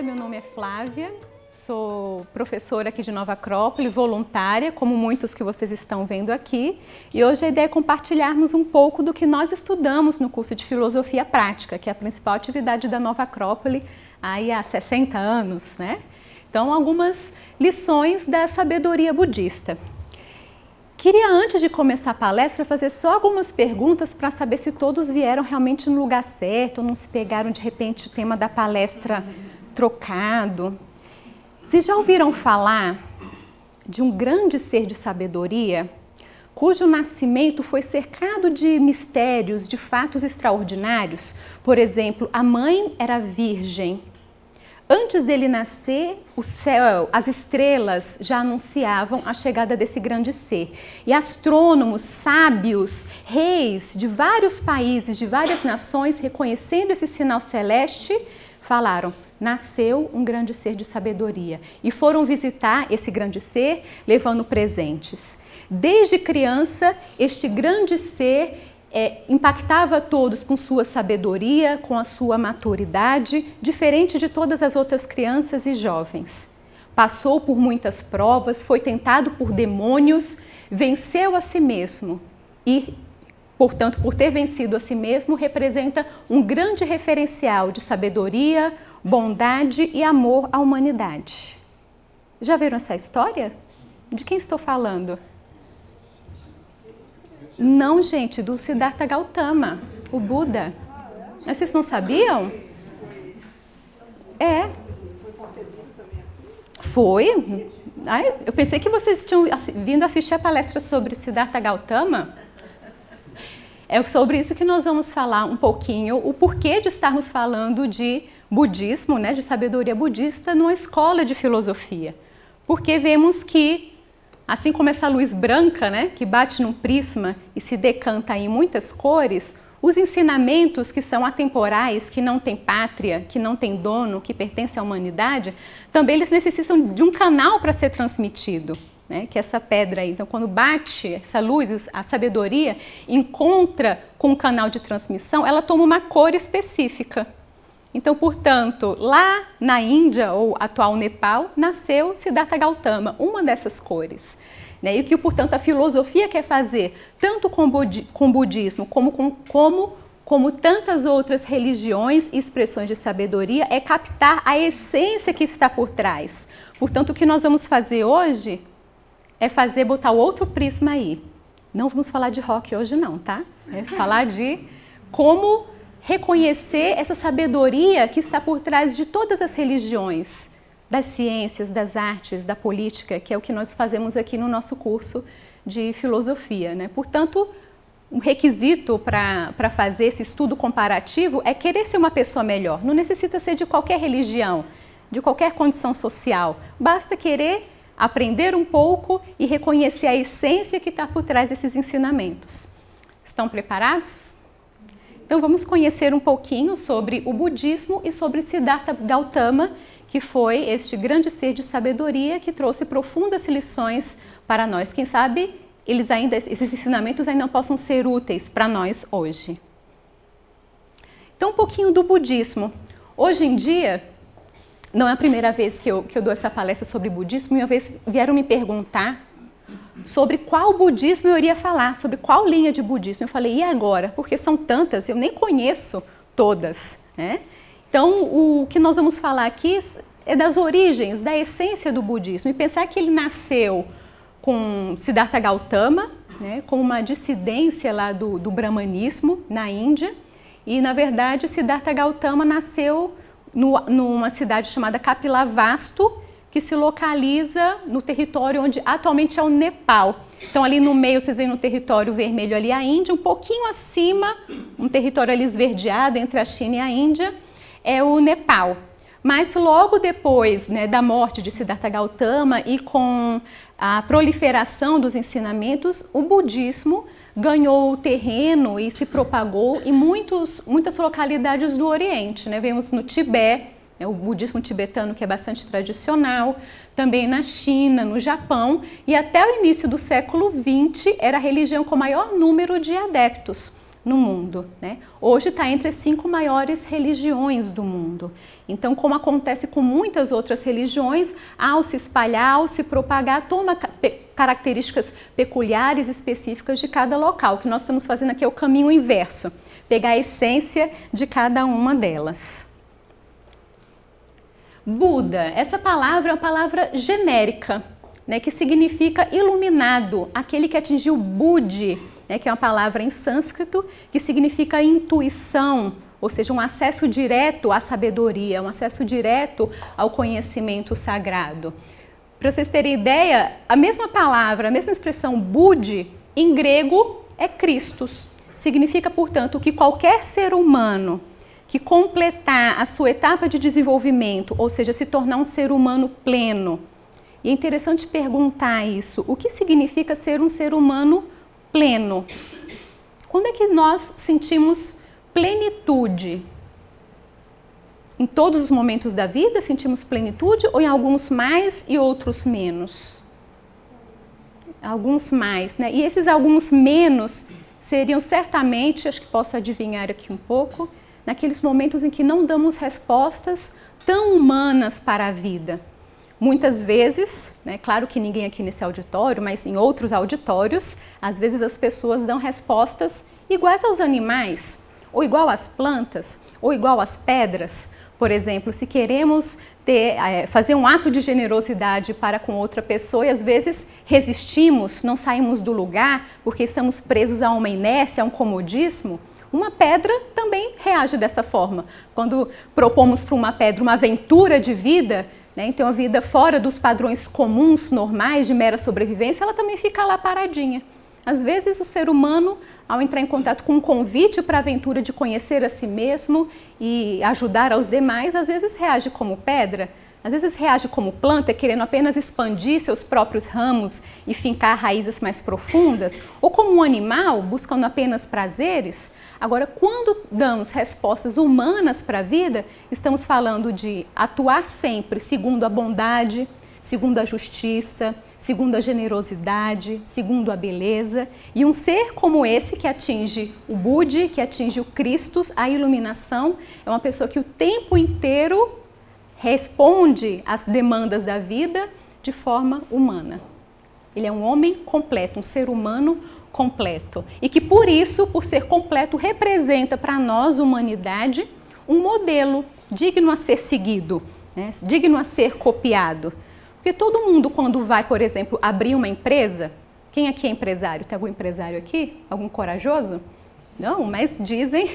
meu nome é Flávia, sou professora aqui de Nova Acrópole, voluntária, como muitos que vocês estão vendo aqui, e hoje a ideia é compartilharmos um pouco do que nós estudamos no curso de Filosofia Prática, que é a principal atividade da Nova Acrópole aí há 60 anos, né? Então, algumas lições da sabedoria budista. Queria, antes de começar a palestra, fazer só algumas perguntas para saber se todos vieram realmente no lugar certo, ou não se pegaram, de repente, o tema da palestra trocado. Vocês já ouviram falar de um grande ser de sabedoria, cujo nascimento foi cercado de mistérios, de fatos extraordinários? Por exemplo, a mãe era virgem. Antes dele nascer, o céu, as estrelas já anunciavam a chegada desse grande ser. E astrônomos, sábios, reis de vários países, de várias nações, reconhecendo esse sinal celeste, falaram: nasceu um grande ser de sabedoria. E foram visitar esse grande ser levando presentes. Desde criança, este grande ser impactava todos com sua sabedoria, com a sua maturidade, diferente de todas as outras crianças e jovens. Passou por muitas provas, foi tentado por demônios, venceu a si mesmo e, portanto, por ter vencido a si mesmo, representa um grande referencial de sabedoria, bondade e amor à humanidade. Já viram essa história? De quem estou falando? Não, gente, do Siddhartha Gautama, o Buda. Mas vocês não sabiam? É. Foi. Ai, eu pensei que vocês tinham vindo assistir a palestra sobre Siddhartha Gautama. É sobre isso que nós vamos falar um pouquinho, o porquê de estarmos falando de budismo, né, de sabedoria budista, numa escola de filosofia. Porque vemos que, assim como essa luz branca, né, que bate num prisma e se decanta em muitas cores, os ensinamentos que são atemporais, que não têm pátria, que não têm dono, que pertencem à humanidade, também eles necessitam de um canal para ser transmitido, né, que é essa pedra aí. Então, quando bate essa luz, a sabedoria encontra com um canal de transmissão, ela toma uma cor específica. Então, portanto, lá na Índia, ou atual Nepal, nasceu Siddhartha Gautama, uma dessas cores. E o que, portanto, a filosofia quer fazer, tanto com o budismo como tantas outras religiões e expressões de sabedoria, é captar a essência que está por trás. Portanto, o que nós vamos fazer hoje é botar o outro prisma aí. Não vamos falar de rock hoje não, tá? É falar de como reconhecer essa sabedoria que está por trás de todas as religiões, das ciências, das artes, da política, que é o que nós fazemos aqui no nosso curso de filosofia, né? Portanto, um requisito para fazer esse estudo comparativo é querer ser uma pessoa melhor. Não necessita ser de qualquer religião, de qualquer condição social. Basta querer aprender um pouco e reconhecer a essência que está por trás desses ensinamentos. Estão preparados? Então vamos conhecer um pouquinho sobre o budismo e sobre Siddhartha Gautama, que foi este grande ser de sabedoria que trouxe profundas lições para nós. Quem sabe esses ensinamentos ainda não possam ser úteis para nós hoje. Então um pouquinho do budismo. Hoje em dia, não é a primeira vez que eu dou essa palestra sobre budismo, e uma vez vieram me perguntar sobre qual budismo eu iria falar, sobre qual linha de budismo. Eu falei, e agora? Porque são tantas, eu nem conheço todas, né? Então, o que nós vamos falar aqui é das origens, da essência do budismo, e pensar que ele nasceu com Siddhartha Gautama, né, com uma dissidência lá do brahmanismo na Índia, e, na verdade, Siddhartha Gautama nasceu numa cidade chamada Kapilavastu, que se localiza no território onde atualmente é o Nepal. Então, ali no meio, vocês veem no território vermelho ali a Índia, um pouquinho acima, um território ali esverdeado entre a China e a Índia, é o Nepal. Mas logo depois, né, da morte de Siddhartha Gautama e com a proliferação dos ensinamentos, o budismo ganhou terreno e se propagou em muitas localidades do Oriente, né? Vemos no Tibete, o budismo tibetano, que é bastante tradicional, também na China, no Japão, e até o início do século XX era a religião com maior número de adeptos. no mundo, né? Hoje está entre as 5 maiores religiões do mundo. Então, como acontece com muitas outras religiões, ao se espalhar, ao se propagar, toma características peculiares, específicas de cada local. O que nós estamos fazendo aqui é o caminho inverso, pegar a essência de cada uma delas. Buda, essa palavra é uma palavra genérica, né, que significa iluminado, aquele que atingiu Budi, né, que é uma palavra em sânscrito, que significa intuição, ou seja, um acesso direto à sabedoria, um acesso direto ao conhecimento sagrado. Para vocês terem ideia, a mesma palavra, a mesma expressão Budi, em grego é Christos. Significa, portanto, que qualquer ser humano que completar a sua etapa de desenvolvimento, ou seja, se tornar um ser humano pleno. E é interessante perguntar isso, o que significa ser um ser humano pleno? Quando é que nós sentimos plenitude? Em todos os momentos da vida sentimos plenitude ou em alguns mais e outros menos? Alguns mais, né? E esses alguns menos seriam certamente, acho que posso adivinhar aqui um pouco, naqueles momentos em que não damos respostas tão humanas para a vida. Muitas vezes, né, claro que ninguém aqui nesse auditório, mas em outros auditórios, às vezes as pessoas dão respostas iguais aos animais, ou igual às plantas, ou igual às pedras. Por exemplo, se queremos fazer um ato de generosidade para com outra pessoa e às vezes resistimos, não saímos do lugar porque estamos presos a uma inércia, a um comodismo, uma pedra também reage dessa forma. Quando propomos para uma pedra uma aventura de vida, né, então a vida fora dos padrões comuns, normais, de mera sobrevivência, ela também fica lá paradinha. Às vezes o ser humano, ao entrar em contato com um convite para a aventura de conhecer a si mesmo e ajudar aos demais, às vezes reage como pedra, às vezes reage como planta, querendo apenas expandir seus próprios ramos e fincar raízes mais profundas, ou como um animal, buscando apenas prazeres. Agora, quando damos respostas humanas para a vida, estamos falando de atuar sempre segundo a bondade, segundo a justiça, segundo a generosidade, segundo a beleza. E um ser como esse que atinge o Budi, que atinge o Christus, a iluminação, é uma pessoa que o tempo inteiro responde às demandas da vida de forma humana. Ele é um homem completo, um ser humano completo. E que por isso, por ser completo, representa para nós, humanidade, um modelo digno a ser seguido, né? Digno a ser copiado. Porque todo mundo, quando vai, por exemplo, abrir uma empresa, quem aqui é empresário? Tem algum empresário aqui? Algum corajoso? Não, mas dizem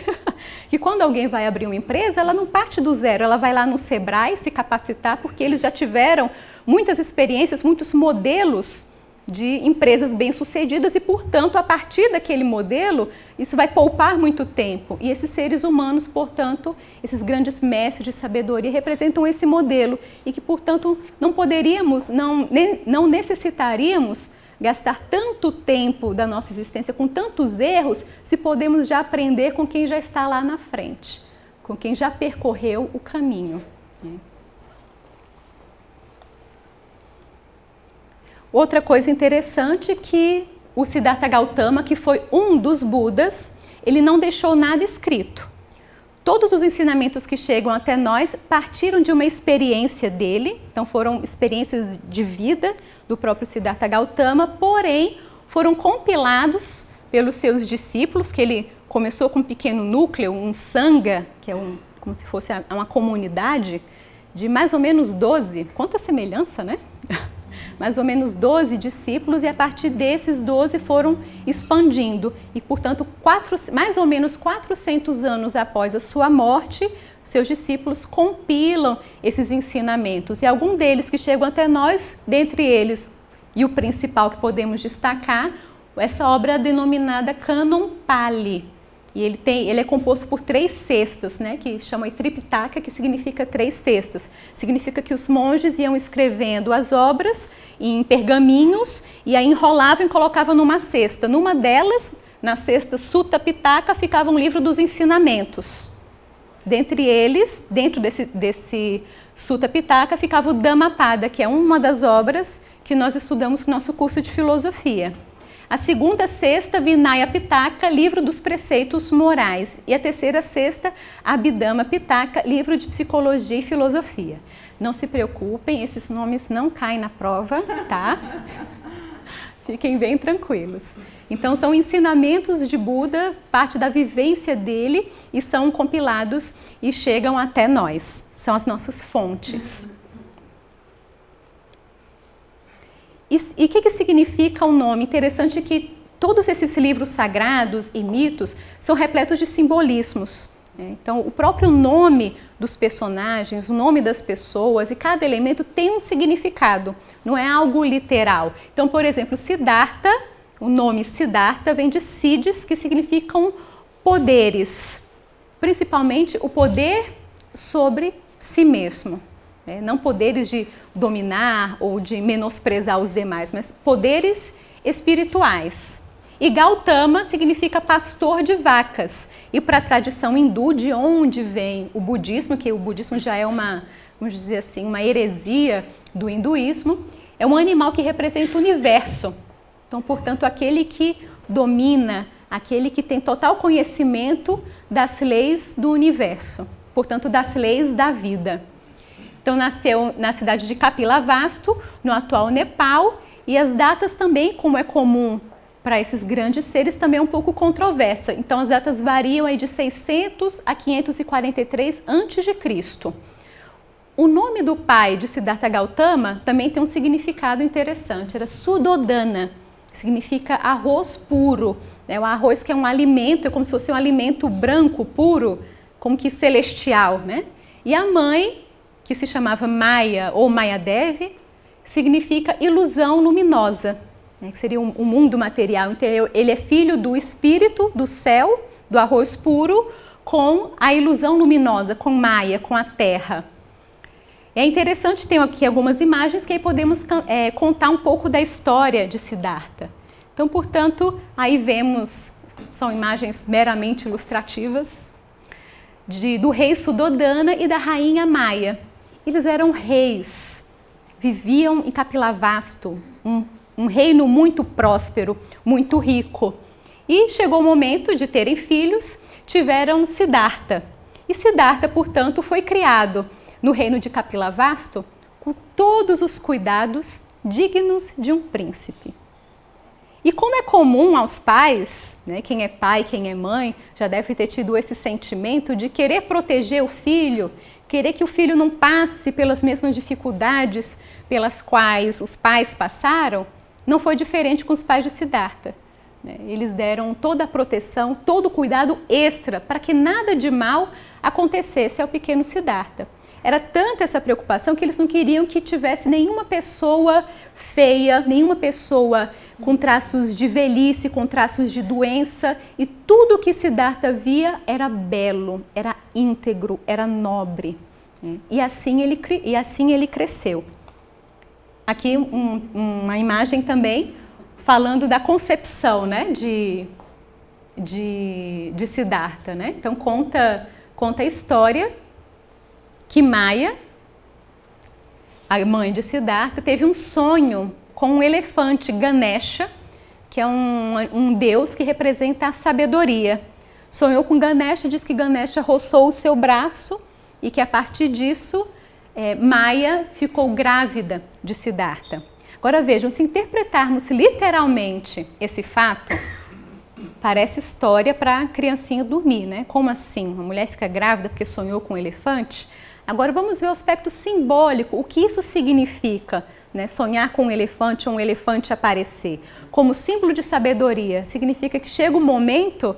que quando alguém vai abrir uma empresa, ela não parte do zero, ela vai lá no Sebrae se capacitar, porque eles já tiveram muitas experiências, muitos modelos de empresas bem-sucedidas e, portanto, a partir daquele modelo, isso vai poupar muito tempo. E esses seres humanos, portanto, esses grandes mestres de sabedoria representam esse modelo e que, portanto, não poderíamos, não necessitaríamos gastar tanto tempo da nossa existência com tantos erros se podemos já aprender com quem já está lá na frente, com quem já percorreu o caminho. Outra coisa interessante é que o Siddhartha Gautama, que foi um dos Budas, ele não deixou nada escrito. Todos os ensinamentos que chegam até nós partiram de uma experiência dele, então foram experiências de vida do próprio Siddhartha Gautama, porém foram compilados pelos seus discípulos, que ele começou com um pequeno núcleo, um sangha, que é como se fosse uma comunidade de mais ou menos 12, quanta semelhança, né? Mais ou menos 12 discípulos, e a partir desses 12 foram expandindo. E, portanto, mais ou menos 400 anos após a sua morte, seus discípulos compilam esses ensinamentos. E algum deles que chegam até nós, dentre eles, e o principal que podemos destacar, essa obra denominada Cânon Pali. E ele é composto por 3 cestas, né, que chama Tripitaka, que significa 3 cestas. Significa que os monges iam escrevendo as obras em pergaminhos e aí enrolavam e colocavam numa cesta. Numa delas, na cesta Sutta Pitaka, ficava um livro dos ensinamentos. Dentre eles, dentro desse Sutta Pitaka, ficava o Dhammapada, que é uma das obras que nós estudamos no nosso curso de filosofia. A segunda cesta, Vinaya Pitaka, livro dos preceitos morais. E a terceira cesta, Abhidhamma Pitaka, livro de psicologia e filosofia. Não se preocupem, esses nomes não caem na prova, tá? Fiquem bem tranquilos. Então, são ensinamentos de Buda, parte da vivência dele, e são compilados e chegam até nós. São as nossas fontes. E o que significa o nome? Interessante que todos esses livros sagrados e mitos são repletos de simbolismos. Então, o próprio nome dos personagens, o nome das pessoas e cada elemento tem um significado, não é algo literal. Então, por exemplo, Siddhartha, o nome Siddhartha vem de Siddhis, que significam poderes, principalmente o poder sobre si mesmo. Não poderes de dominar ou de menosprezar os demais, mas poderes espirituais. E Gautama significa pastor de vacas. E para a tradição hindu, de onde vem o budismo, que o budismo já é uma, vamos dizer assim, uma heresia do hinduísmo, é um animal que representa o universo. Então, portanto, aquele que domina, aquele que tem total conhecimento das leis do universo, portanto, das leis da vida. Então, nasceu na cidade de Kapilavastu, no atual Nepal, e as datas também, como é comum para esses grandes seres, também é um pouco controversa. Então, as datas variam aí de 600 a 543 a.C. O nome do pai de Siddhartha Gautama também tem um significado interessante, era Sudodana, que significa arroz puro. O arroz que é um alimento, é como se fosse um alimento branco, puro, como que celestial, né? E a mãe, que se chamava Maya ou Mayadevi, significa ilusão luminosa, que seria um mundo material. Então, ele é filho do espírito do céu, do arroz puro, com a ilusão luminosa, com Maya, com a terra. É interessante, tem aqui algumas imagens que aí podemos contar um pouco da história de Siddhartha. Então, portanto, aí vemos, são imagens meramente ilustrativas, do rei Sudodana e da rainha Maya. Eles eram reis, viviam em Kapilavastu, um reino muito próspero, muito rico. E chegou o momento de terem filhos, tiveram Siddhartha. E Siddhartha, portanto, foi criado no reino de Kapilavastu com todos os cuidados dignos de um príncipe. E como é comum aos pais, quem é pai, quem é mãe, já deve ter tido esse sentimento de querer proteger o filho, querer que o filho não passe pelas mesmas dificuldades pelas quais os pais passaram, não foi diferente com os pais de Siddhartha. Eles deram toda a proteção, todo o cuidado extra para que nada de mal acontecesse ao pequeno Siddhartha. Era tanta essa preocupação que eles não queriam que tivesse nenhuma pessoa feia, nenhuma pessoa com traços de velhice, com traços de doença, e tudo que Siddhartha via era belo, era íntegro, era nobre. E assim ele cresceu. Aqui uma imagem também falando da concepção, de Siddhartha. Então conta a história que Maya, a mãe de Siddhartha, teve um sonho com um elefante, Ganesha, que é um deus que representa a sabedoria. Sonhou com Ganesha, diz que Ganesha roçou o seu braço e que a partir disso Maya ficou grávida de Siddhartha. Agora vejam, se interpretarmos literalmente esse fato, parece história para a criancinha dormir, Como assim? Uma mulher fica grávida porque sonhou com um elefante? Agora vamos ver o aspecto simbólico, o que isso significa, sonhar com um elefante ou um elefante aparecer. Como símbolo de sabedoria, significa que chega o momento,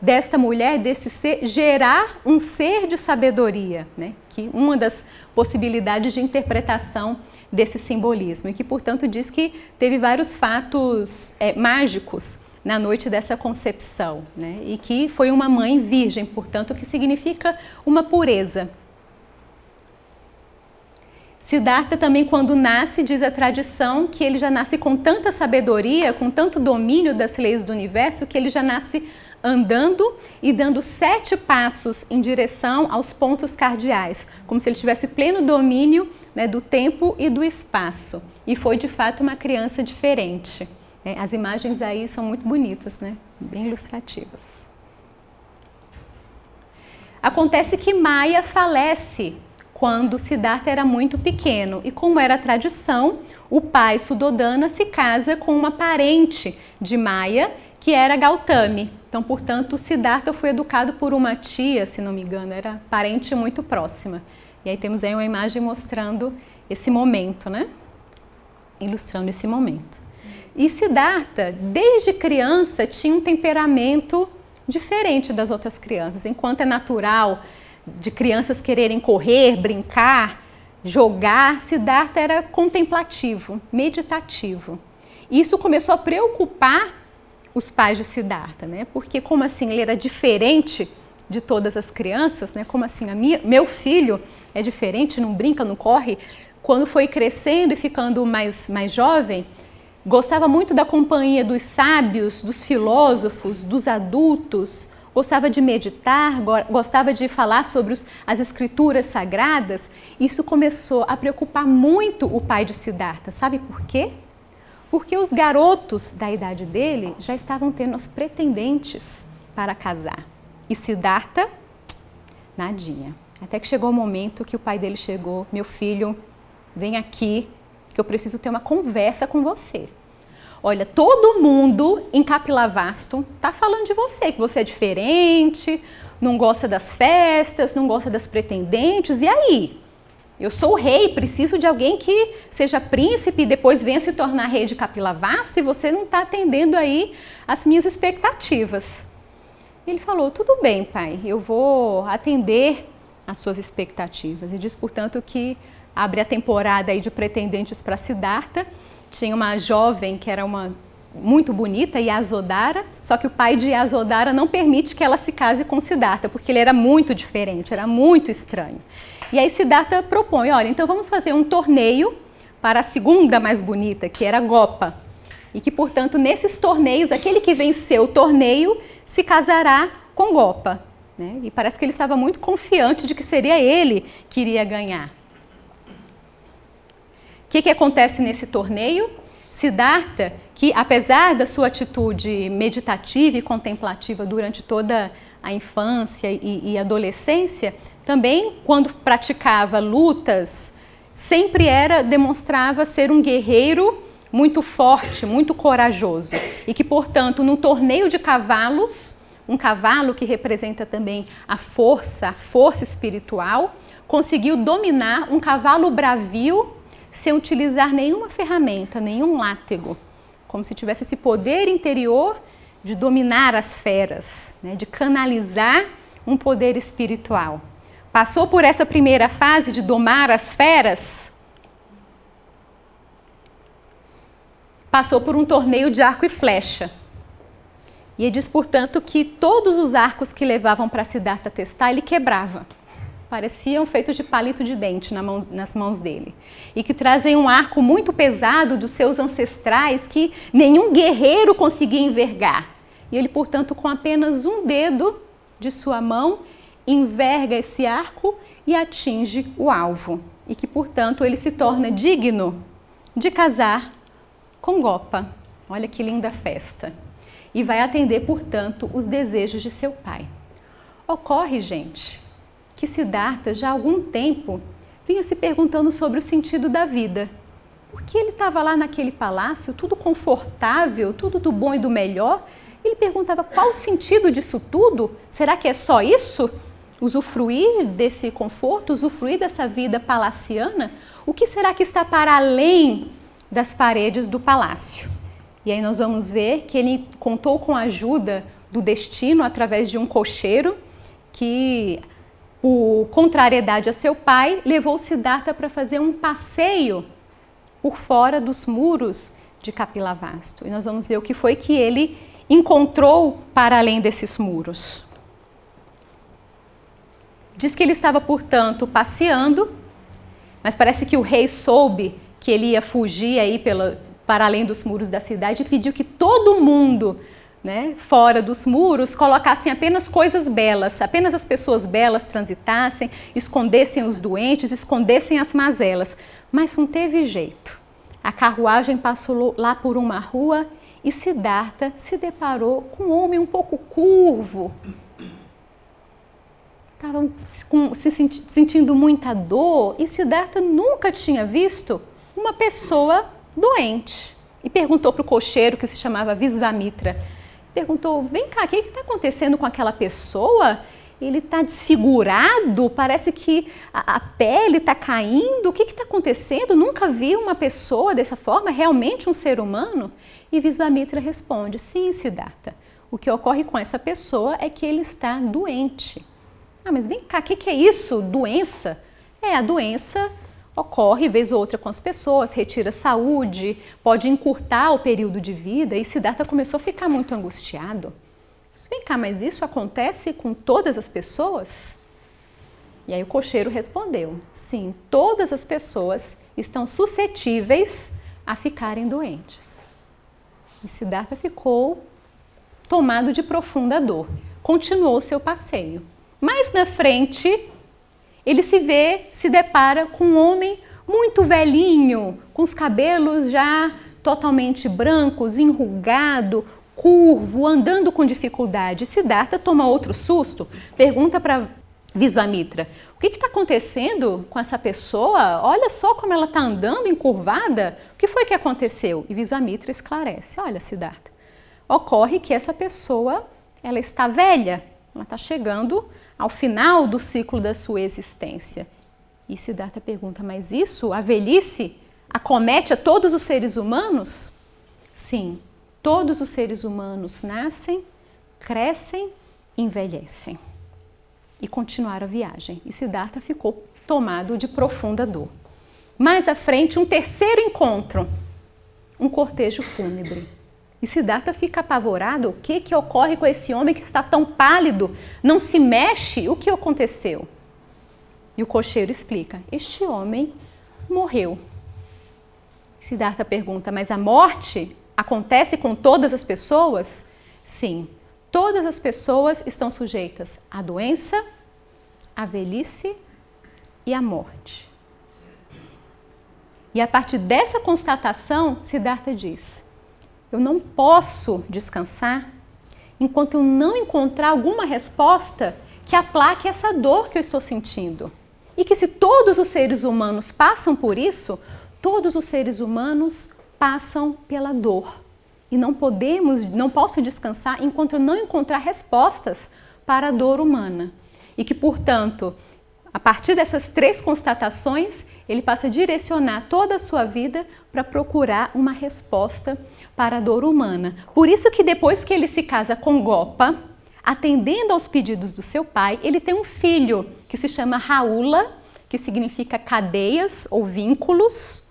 desta mulher, desse ser, gerar um ser de sabedoria, que uma das possibilidades de interpretação desse simbolismo, e que, portanto, diz que teve vários fatos mágicos na noite dessa concepção, e que foi uma mãe virgem, portanto, que significa uma pureza. Siddhartha também, quando nasce, diz a tradição que ele já nasce com tanta sabedoria, com tanto domínio das leis do universo, que ele já nasce andando e dando 7 passos em direção aos pontos cardeais, como se ele tivesse pleno domínio do tempo e do espaço. E foi, de fato, uma criança diferente. As imagens aí são muito bonitas, né? Bem ilustrativas. Acontece que Maya falece quando Siddhartha era muito pequeno e, como era tradição, o pai Suddhodana se casa com uma parente de Maya, que era Gautami. Então, portanto, Siddhartha foi educado por uma tia, se não me engano, era parente muito próxima. E aí temos aí uma imagem mostrando esse momento, né? Ilustrando esse momento. E Siddhartha, desde criança, tinha um temperamento diferente das outras crianças. Enquanto é natural de crianças quererem correr, brincar, jogar, Siddhartha era contemplativo, meditativo. E isso começou a preocupar os pais de Siddhartha, né? Porque como assim ele era diferente de todas as crianças, né? Como assim meu filho é diferente, não brinca, não corre? Quando foi crescendo e ficando mais jovem, gostava muito da companhia dos sábios, dos filósofos, dos adultos, gostava de meditar, gostava de falar sobre as escrituras sagradas. Isso começou a preocupar muito o pai de Siddhartha. Sabe por quê? Porque os garotos da idade dele já estavam tendo as pretendentes para casar. E Siddhartha, nadinha. Até que chegou o momento que o pai dele chegou: meu filho, vem aqui, que eu preciso ter uma conversa com você. Olha, todo mundo em Kapilavastu está falando de você, que você é diferente, não gosta das festas, não gosta das pretendentes. E aí? Eu sou o rei, preciso de alguém que seja príncipe e depois venha se tornar rei de Kapilavastu e você não está atendendo aí as minhas expectativas. Ele falou: tudo bem, pai, eu vou atender as suas expectativas. E diz, portanto, que abre a temporada aí de pretendentes para Siddhartha. Tinha uma jovem que era muito bonita, Yasodhara, só que o pai de Yasodhara não permite que ela se case com Siddhartha, porque ele era muito diferente, era muito estranho. E aí Siddhartha propõe: olha, então vamos fazer um torneio para a segunda mais bonita, que era Gopa. E que, portanto, nesses torneios, aquele que venceu o torneio se casará com Gopa. Né? E parece que ele estava muito confiante de que seria ele que iria ganhar. O que acontece nesse torneio? Siddhartha, que apesar da sua atitude meditativa e contemplativa durante toda a infância e adolescência, também quando praticava lutas, sempre demonstrava ser um guerreiro muito forte, muito corajoso. E que, portanto, num torneio de cavalos, um cavalo que representa também a força espiritual, conseguiu dominar um cavalo bravio sem utilizar nenhuma ferramenta, nenhum látego, como se tivesse esse poder interior de dominar as feras, né, de canalizar um poder espiritual. Passou por essa primeira fase de domar as feras, passou por um torneio de arco e flecha. E ele diz, portanto, que todos os arcos que levavam para Siddhartha testar, ele quebrava. Pareciam feitos de palito de dente nas mãos dele. E que trazem um arco muito pesado dos seus ancestrais que nenhum guerreiro conseguia envergar. E ele, portanto, com apenas um dedo de sua mão, enverga esse arco e atinge o alvo. E que, portanto, ele se torna digno de casar com Gopa. Olha que linda festa. E vai atender, portanto, os desejos de seu pai. Ocorre, gente, que Siddhartha já há algum tempo vinha se perguntando sobre o sentido da vida. Por que ele estava lá naquele palácio, tudo confortável, tudo do bom e do melhor? Ele perguntava qual o sentido disso tudo? Será que é só isso? Usufruir desse conforto, usufruir dessa vida palaciana? O que será que está para além das paredes do palácio? E aí nós vamos ver que ele contou com a ajuda do destino através de um cocheiro que, por contrariedade a seu pai, levou Siddhartha para fazer um passeio por fora dos muros de Kapilavastu. E nós vamos ver o que foi que ele encontrou para além desses muros. Diz que ele estava, portanto, passeando, mas parece que o rei soube que ele ia fugir aí para além dos muros da cidade e pediu que todo mundo, né, fora dos muros, colocassem apenas coisas belas, apenas as pessoas belas transitassem, escondessem os doentes, escondessem as mazelas. Mas não teve jeito. A carruagem passou lá por uma rua e Siddhartha se deparou com um homem um pouco curvo. Estava sentindo muita dor e Siddhartha nunca tinha visto uma pessoa doente. E perguntou para o cocheiro, que se chamava Visvamitra, perguntou, vem cá, o que está acontecendo com aquela pessoa? Ele está desfigurado, parece que a pele está caindo, o que está acontecendo? Nunca vi uma pessoa dessa forma, realmente um ser humano? E Visvamitra responde, sim, Siddhartha, o que ocorre com essa pessoa é que ele está doente. Ah, mas vem cá, o que é isso? Doença? A doença ocorre vez ou outra com as pessoas, retira saúde, pode encurtar o período de vida, e Siddhartha começou a ficar muito angustiado. Vem cá, mas isso acontece com todas as pessoas? E aí o cocheiro respondeu, sim, todas as pessoas estão suscetíveis a ficarem doentes. E Siddhartha ficou tomado de profunda dor, continuou o seu passeio. Mais na frente, ele se depara com um homem muito velhinho, com os cabelos já totalmente brancos, enrugado, curvo, andando com dificuldade. Siddhartha toma outro susto, pergunta para Visvamitra, o que está acontecendo com essa pessoa? Olha só como ela está andando encurvada, o que foi que aconteceu? E Visvamitra esclarece, olha Siddhartha, ocorre que essa pessoa ela está velha, ela está chegando ao final do ciclo da sua existência. E Siddhartha pergunta, mas isso, a velhice, acomete a todos os seres humanos? Sim, todos os seres humanos nascem, crescem, envelhecem. E continuaram a viagem. E Siddhartha ficou tomado de profunda dor. Mais à frente, um terceiro encontro, um cortejo fúnebre. E Siddhartha fica apavorado, o que ocorre com esse homem que está tão pálido, não se mexe, o que aconteceu? E o cocheiro explica, este homem morreu. Siddhartha pergunta, mas a morte acontece com todas as pessoas? Sim, todas as pessoas estão sujeitas à doença, à velhice e à morte. E a partir dessa constatação, Siddhartha diz, eu não posso descansar enquanto eu não encontrar alguma resposta que aplaque essa dor que eu estou sentindo. E que se todos os seres humanos passam por isso, todos os seres humanos passam pela dor. E não posso descansar enquanto eu não encontrar respostas para a dor humana. E que, portanto, a partir dessas três constatações, ele passa a direcionar toda a sua vida para procurar uma resposta para a dor humana. Por isso que depois que ele se casa com Gopa, atendendo aos pedidos do seu pai, ele tem um filho que se chama Rahula, que significa cadeias ou vínculos.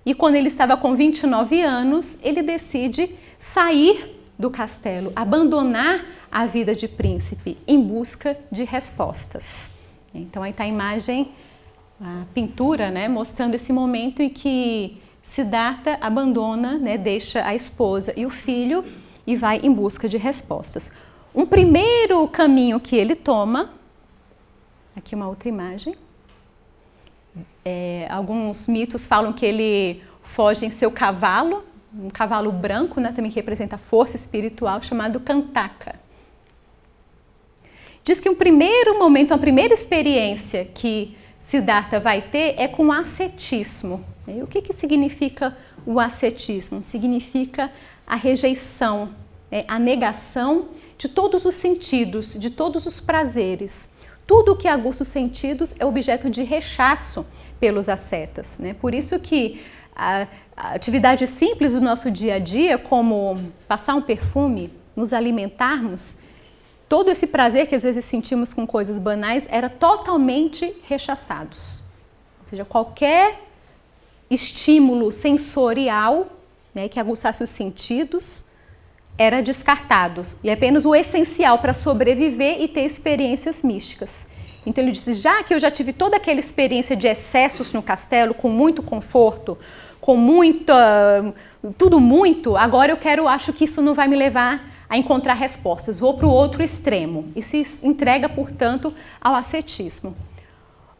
E quando ele estava com 29 anos, ele decide sair do castelo, abandonar a vida de príncipe em busca de respostas. Então aí está a imagem, a pintura, né, mostrando esse momento em que Siddhartha abandona, né, deixa a esposa e o filho e vai em busca de respostas. Um primeiro caminho que ele toma, aqui uma outra imagem, alguns mitos falam que ele foge em seu cavalo, um cavalo branco, né, também que representa a força espiritual, chamado Kantaka. Diz que um primeiro momento, uma primeira experiência que Siddhartha vai ter é com o ascetismo. E o que significa o ascetismo? Significa a rejeição, a negação de todos os sentidos, de todos os prazeres. Tudo que aguça os sentidos é objeto de rechaço pelos ascetas, né? Por isso que a atividade simples do nosso dia a dia, como passar um perfume, nos alimentarmos, todo esse prazer que às vezes sentimos com coisas banais era totalmente rechaçados. Ou seja, qualquer estímulo sensorial, né, que aguçasse os sentidos era descartado. E apenas o essencial para sobreviver e ter experiências místicas. Então ele disse, já que eu já tive toda aquela experiência de excessos no castelo, com muito conforto, com tudo muito, agora acho que isso não vai me levar a encontrar respostas, vou para o outro extremo e se entrega, portanto, ao ascetismo.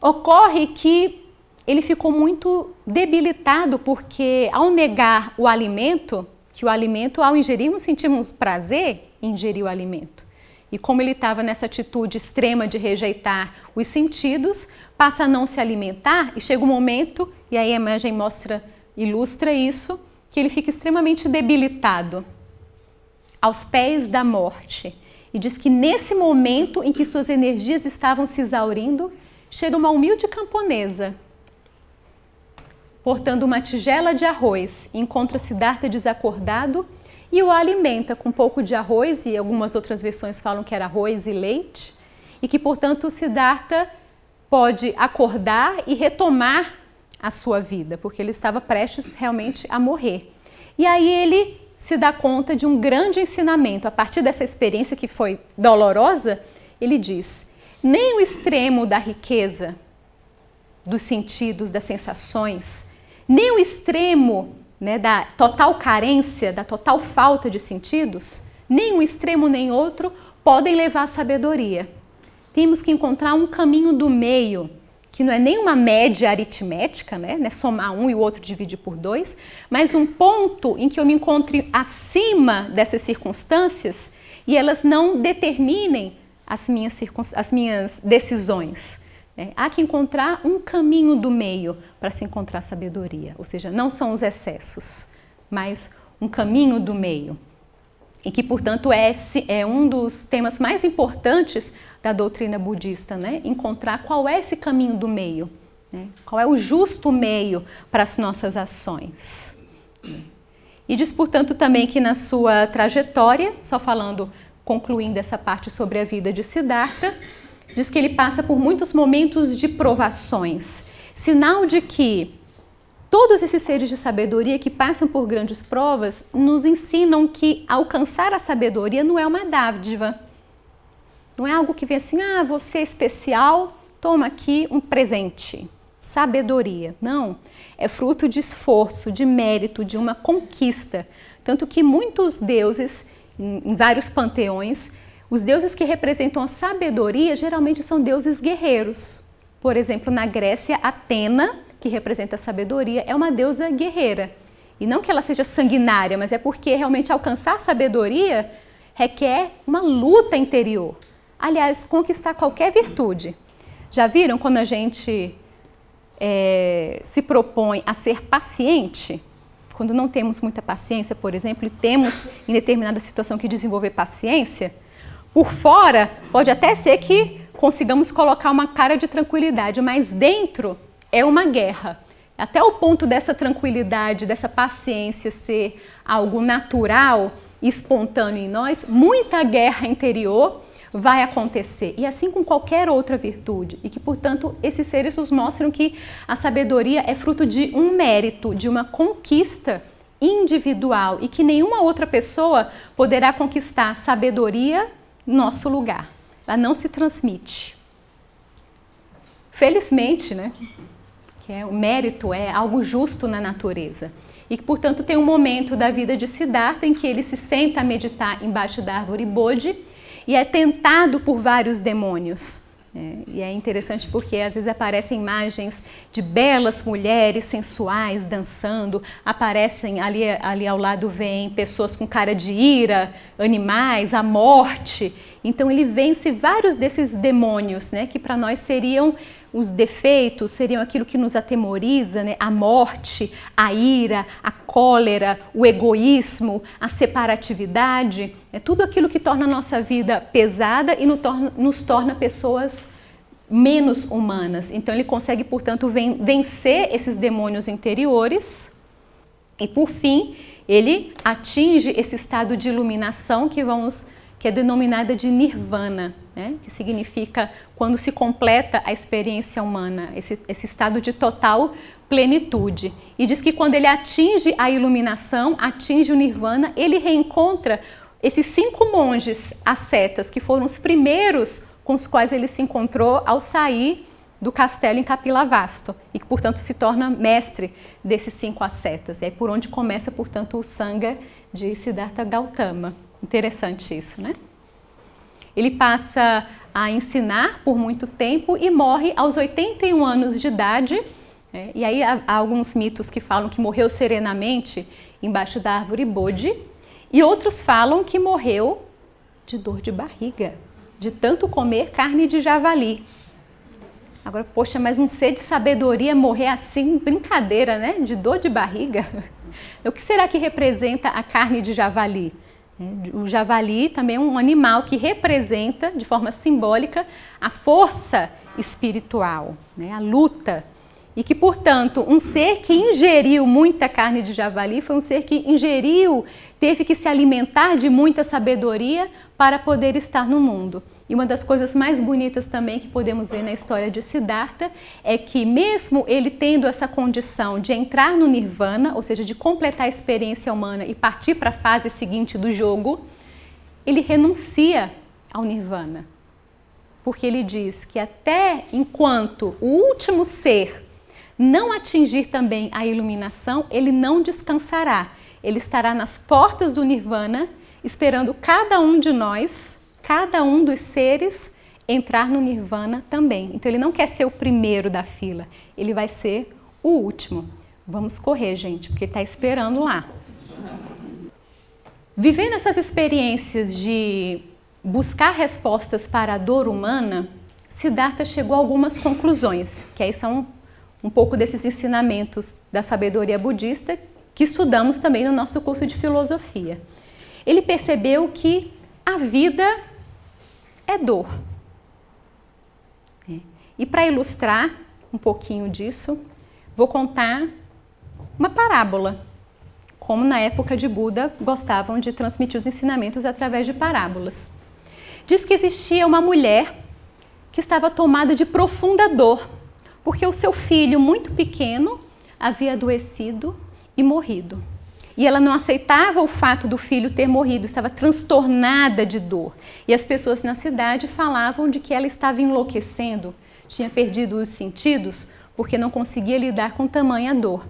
Ocorre que ele ficou muito debilitado porque ao negar o alimento, que o alimento ao ingerirmos sentimos prazer em ingerir o alimento. E como ele estava nessa atitude extrema de rejeitar os sentidos, passa a não se alimentar e chega um momento, e aí a imagem ilustra isso, que ele fica extremamente debilitado, aos pés da morte. E diz que nesse momento em que suas energias estavam se exaurindo, chega uma humilde camponesa, portando uma tigela de arroz, encontra Siddhartha desacordado e o alimenta com um pouco de arroz, e algumas outras versões falam que era arroz e leite, e que, portanto, o Siddhartha pode acordar e retomar a sua vida, porque ele estava prestes realmente a morrer. E aí ele se dá conta de um grande ensinamento. A partir dessa experiência que foi dolorosa, ele diz: nem o extremo da riqueza, dos sentidos, das sensações, nem o extremo, né, da total carência, da total falta de sentidos, nem um extremo nem outro podem levar à sabedoria. Temos que encontrar um caminho do meio, que não é nem uma média aritmética, né? Não é somar um e o outro dividir por 2, mas um ponto em que eu me encontre acima dessas circunstâncias e elas não determinem as minhas decisões. Há que encontrar um caminho do meio para se encontrar sabedoria, ou seja, não são os excessos, mas um caminho do meio. E que, portanto, é um dos temas mais importantes da doutrina budista, né? Encontrar qual é esse caminho do meio, né? Qual é o justo meio para as nossas ações. E diz, portanto, também que na sua trajetória, só concluindo essa parte sobre a vida de Siddhartha, diz que ele passa por muitos momentos de provações, sinal de que todos esses seres de sabedoria que passam por grandes provas nos ensinam que alcançar a sabedoria não é uma dádiva, não é algo que vem assim, você é especial, toma aqui um presente, sabedoria. Não, é fruto de esforço, de mérito, de uma conquista. Tanto que muitos deuses, em vários panteões, os deuses que representam a sabedoria geralmente são deuses guerreiros. Por exemplo, na Grécia, Atena, que representa a sabedoria, é uma deusa guerreira. E não que ela seja sanguinária, mas é porque realmente alcançar a sabedoria requer uma luta interior. Aliás, conquistar qualquer virtude. Já viram quando a gente se propõe a ser paciente? Quando não temos muita paciência, por exemplo, e temos em determinada situação que desenvolver paciência, por fora, pode até ser que consigamos colocar uma cara de tranquilidade, mas dentro é uma guerra. Até o ponto dessa tranquilidade, dessa paciência ser algo natural e espontâneo em nós, muita guerra interior vai acontecer. E assim com qualquer outra virtude. E que, portanto, esses seres nos mostram que a sabedoria é fruto de um mérito, de uma conquista individual e que nenhuma outra pessoa poderá conquistar sabedoria nosso lugar. Ela não se transmite. Felizmente, né? O mérito é algo justo na natureza. E que, portanto, tem um momento da vida de Siddhartha em que ele se senta a meditar embaixo da árvore Bodhi e é tentado por vários demônios. E é interessante porque às vezes aparecem imagens de belas mulheres sensuais dançando, aparecem ali ao lado vêm pessoas com cara de ira, animais, a morte. Então ele vence vários desses demônios, né, que para nós seriam os defeitos, seriam aquilo que nos atemoriza, né, a morte, a ira, a cólera, o egoísmo, a separatividade, tudo aquilo que torna a nossa vida pesada e nos torna pessoas menos humanas. Então ele consegue, portanto, vencer esses demônios interiores e, por fim, ele atinge esse estado de iluminação que é denominada de nirvana, né? Que significa quando se completa a experiência humana, esse estado de total plenitude. E diz que quando ele atinge a iluminação, atinge o nirvana, ele reencontra esses 5 monges ascetas, que foram os primeiros com os quais ele se encontrou ao sair do castelo em Kapilavastu, e que, portanto, se torna mestre desses 5 ascetas. É por onde começa, portanto, o Sangha de Siddhartha Gautama. Interessante isso, né? Ele passa a ensinar por muito tempo e morre aos 81 anos de idade, E aí há alguns mitos que falam que morreu serenamente embaixo da árvore Bodhi, e outros falam que morreu de dor de barriga, de tanto comer carne de javali. Agora, poxa, mas um ser de sabedoria morrer assim, brincadeira, né? De dor de barriga? O que será que representa a carne de javali? O javali também é um animal que representa, de forma simbólica, a força espiritual, né? A luta. E que, portanto, um ser que ingeriu muita carne de javali foi um ser que ingeriu, teve que se alimentar de muita sabedoria para poder estar no mundo. E uma das coisas mais bonitas também que podemos ver na história de Siddhartha é que, mesmo ele tendo essa condição de entrar no nirvana, ou seja, de completar a experiência humana e partir para a fase seguinte do jogo, ele renuncia ao nirvana. Porque ele diz que até enquanto o último ser não atingir também a iluminação, ele não descansará. Ele estará nas portas do nirvana, esperando cada um de nós, cada um dos seres, entrar no nirvana também. Então ele não quer ser o primeiro da fila, ele vai ser o último. Vamos correr, gente, porque ele está esperando lá. Vivendo essas experiências de buscar respostas para a dor humana, Siddhartha chegou a algumas conclusões, que aí são um pouco desses ensinamentos da sabedoria budista que estudamos também no nosso curso de filosofia. Ele percebeu que a vida é dor. E para ilustrar um pouquinho disso, vou contar uma parábola. Como na época de Buda gostavam de transmitir os ensinamentos através de parábolas. Diz que existia uma mulher que estava tomada de profunda dor, porque o seu filho, muito pequeno, havia adoecido e morrido. E ela não aceitava o fato do filho ter morrido, estava transtornada de dor. E as pessoas na cidade falavam de que ela estava enlouquecendo, tinha perdido os sentidos, porque não conseguia lidar com tamanha dor.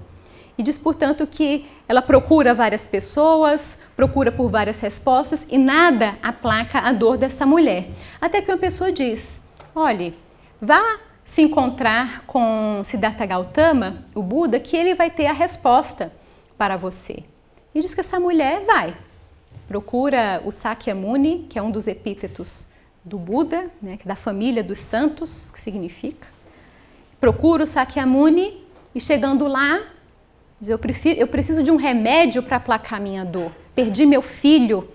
E diz, portanto, que ela procura várias pessoas, procura por várias respostas e nada aplaca a dor dessa mulher. Até que uma pessoa diz, olhe, vá se encontrar com Siddhartha Gautama, o Buda, que ele vai ter a resposta para você. E diz que essa mulher vai, procura o Sakyamuni, que é um dos epítetos do Buda, né, da família dos santos, que significa. Procura o Sakyamuni e chegando lá, diz, eu preciso de um remédio para aplacar minha dor. Perdi meu filho,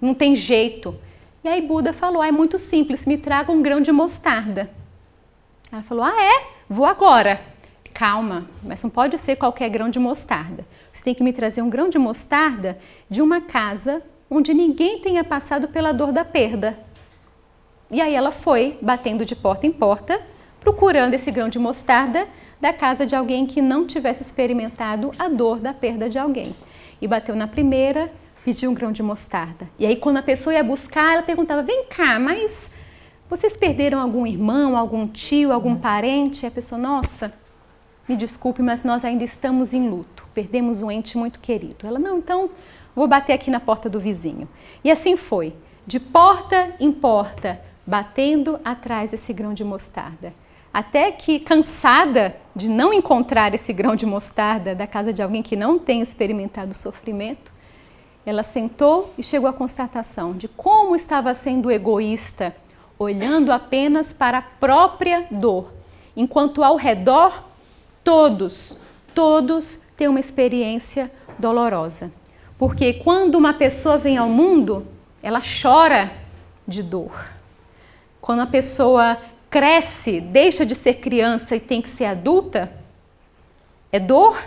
não tem jeito. E aí Buda falou, é muito simples, me traga um grão de mostarda. Ela falou, vou agora. Calma, mas não pode ser qualquer grão de mostarda. Você tem que me trazer um grão de mostarda de uma casa onde ninguém tenha passado pela dor da perda. E aí ela foi, batendo de porta em porta, procurando esse grão de mostarda da casa de alguém que não tivesse experimentado a dor da perda de alguém. E bateu na primeira, pediu um grão de mostarda. E aí quando a pessoa ia buscar, ela perguntava, vem cá, mas vocês perderam algum irmão, algum tio, algum parente? E a pessoa, nossa, me desculpe, mas nós ainda estamos em luto. Perdemos um ente muito querido. Ela, não, então vou bater aqui na porta do vizinho. E assim foi, de porta em porta, batendo atrás desse grão de mostarda. Até que, cansada de não encontrar esse grão de mostarda da casa de alguém que não tem experimentado sofrimento, ela sentou e chegou à constatação de como estava sendo egoísta, olhando apenas para a própria dor, enquanto ao redor todos têm uma experiência dolorosa. Porque quando uma pessoa vem ao mundo, ela chora de dor. Quando a pessoa cresce, deixa de ser criança e tem que ser adulta, é dor.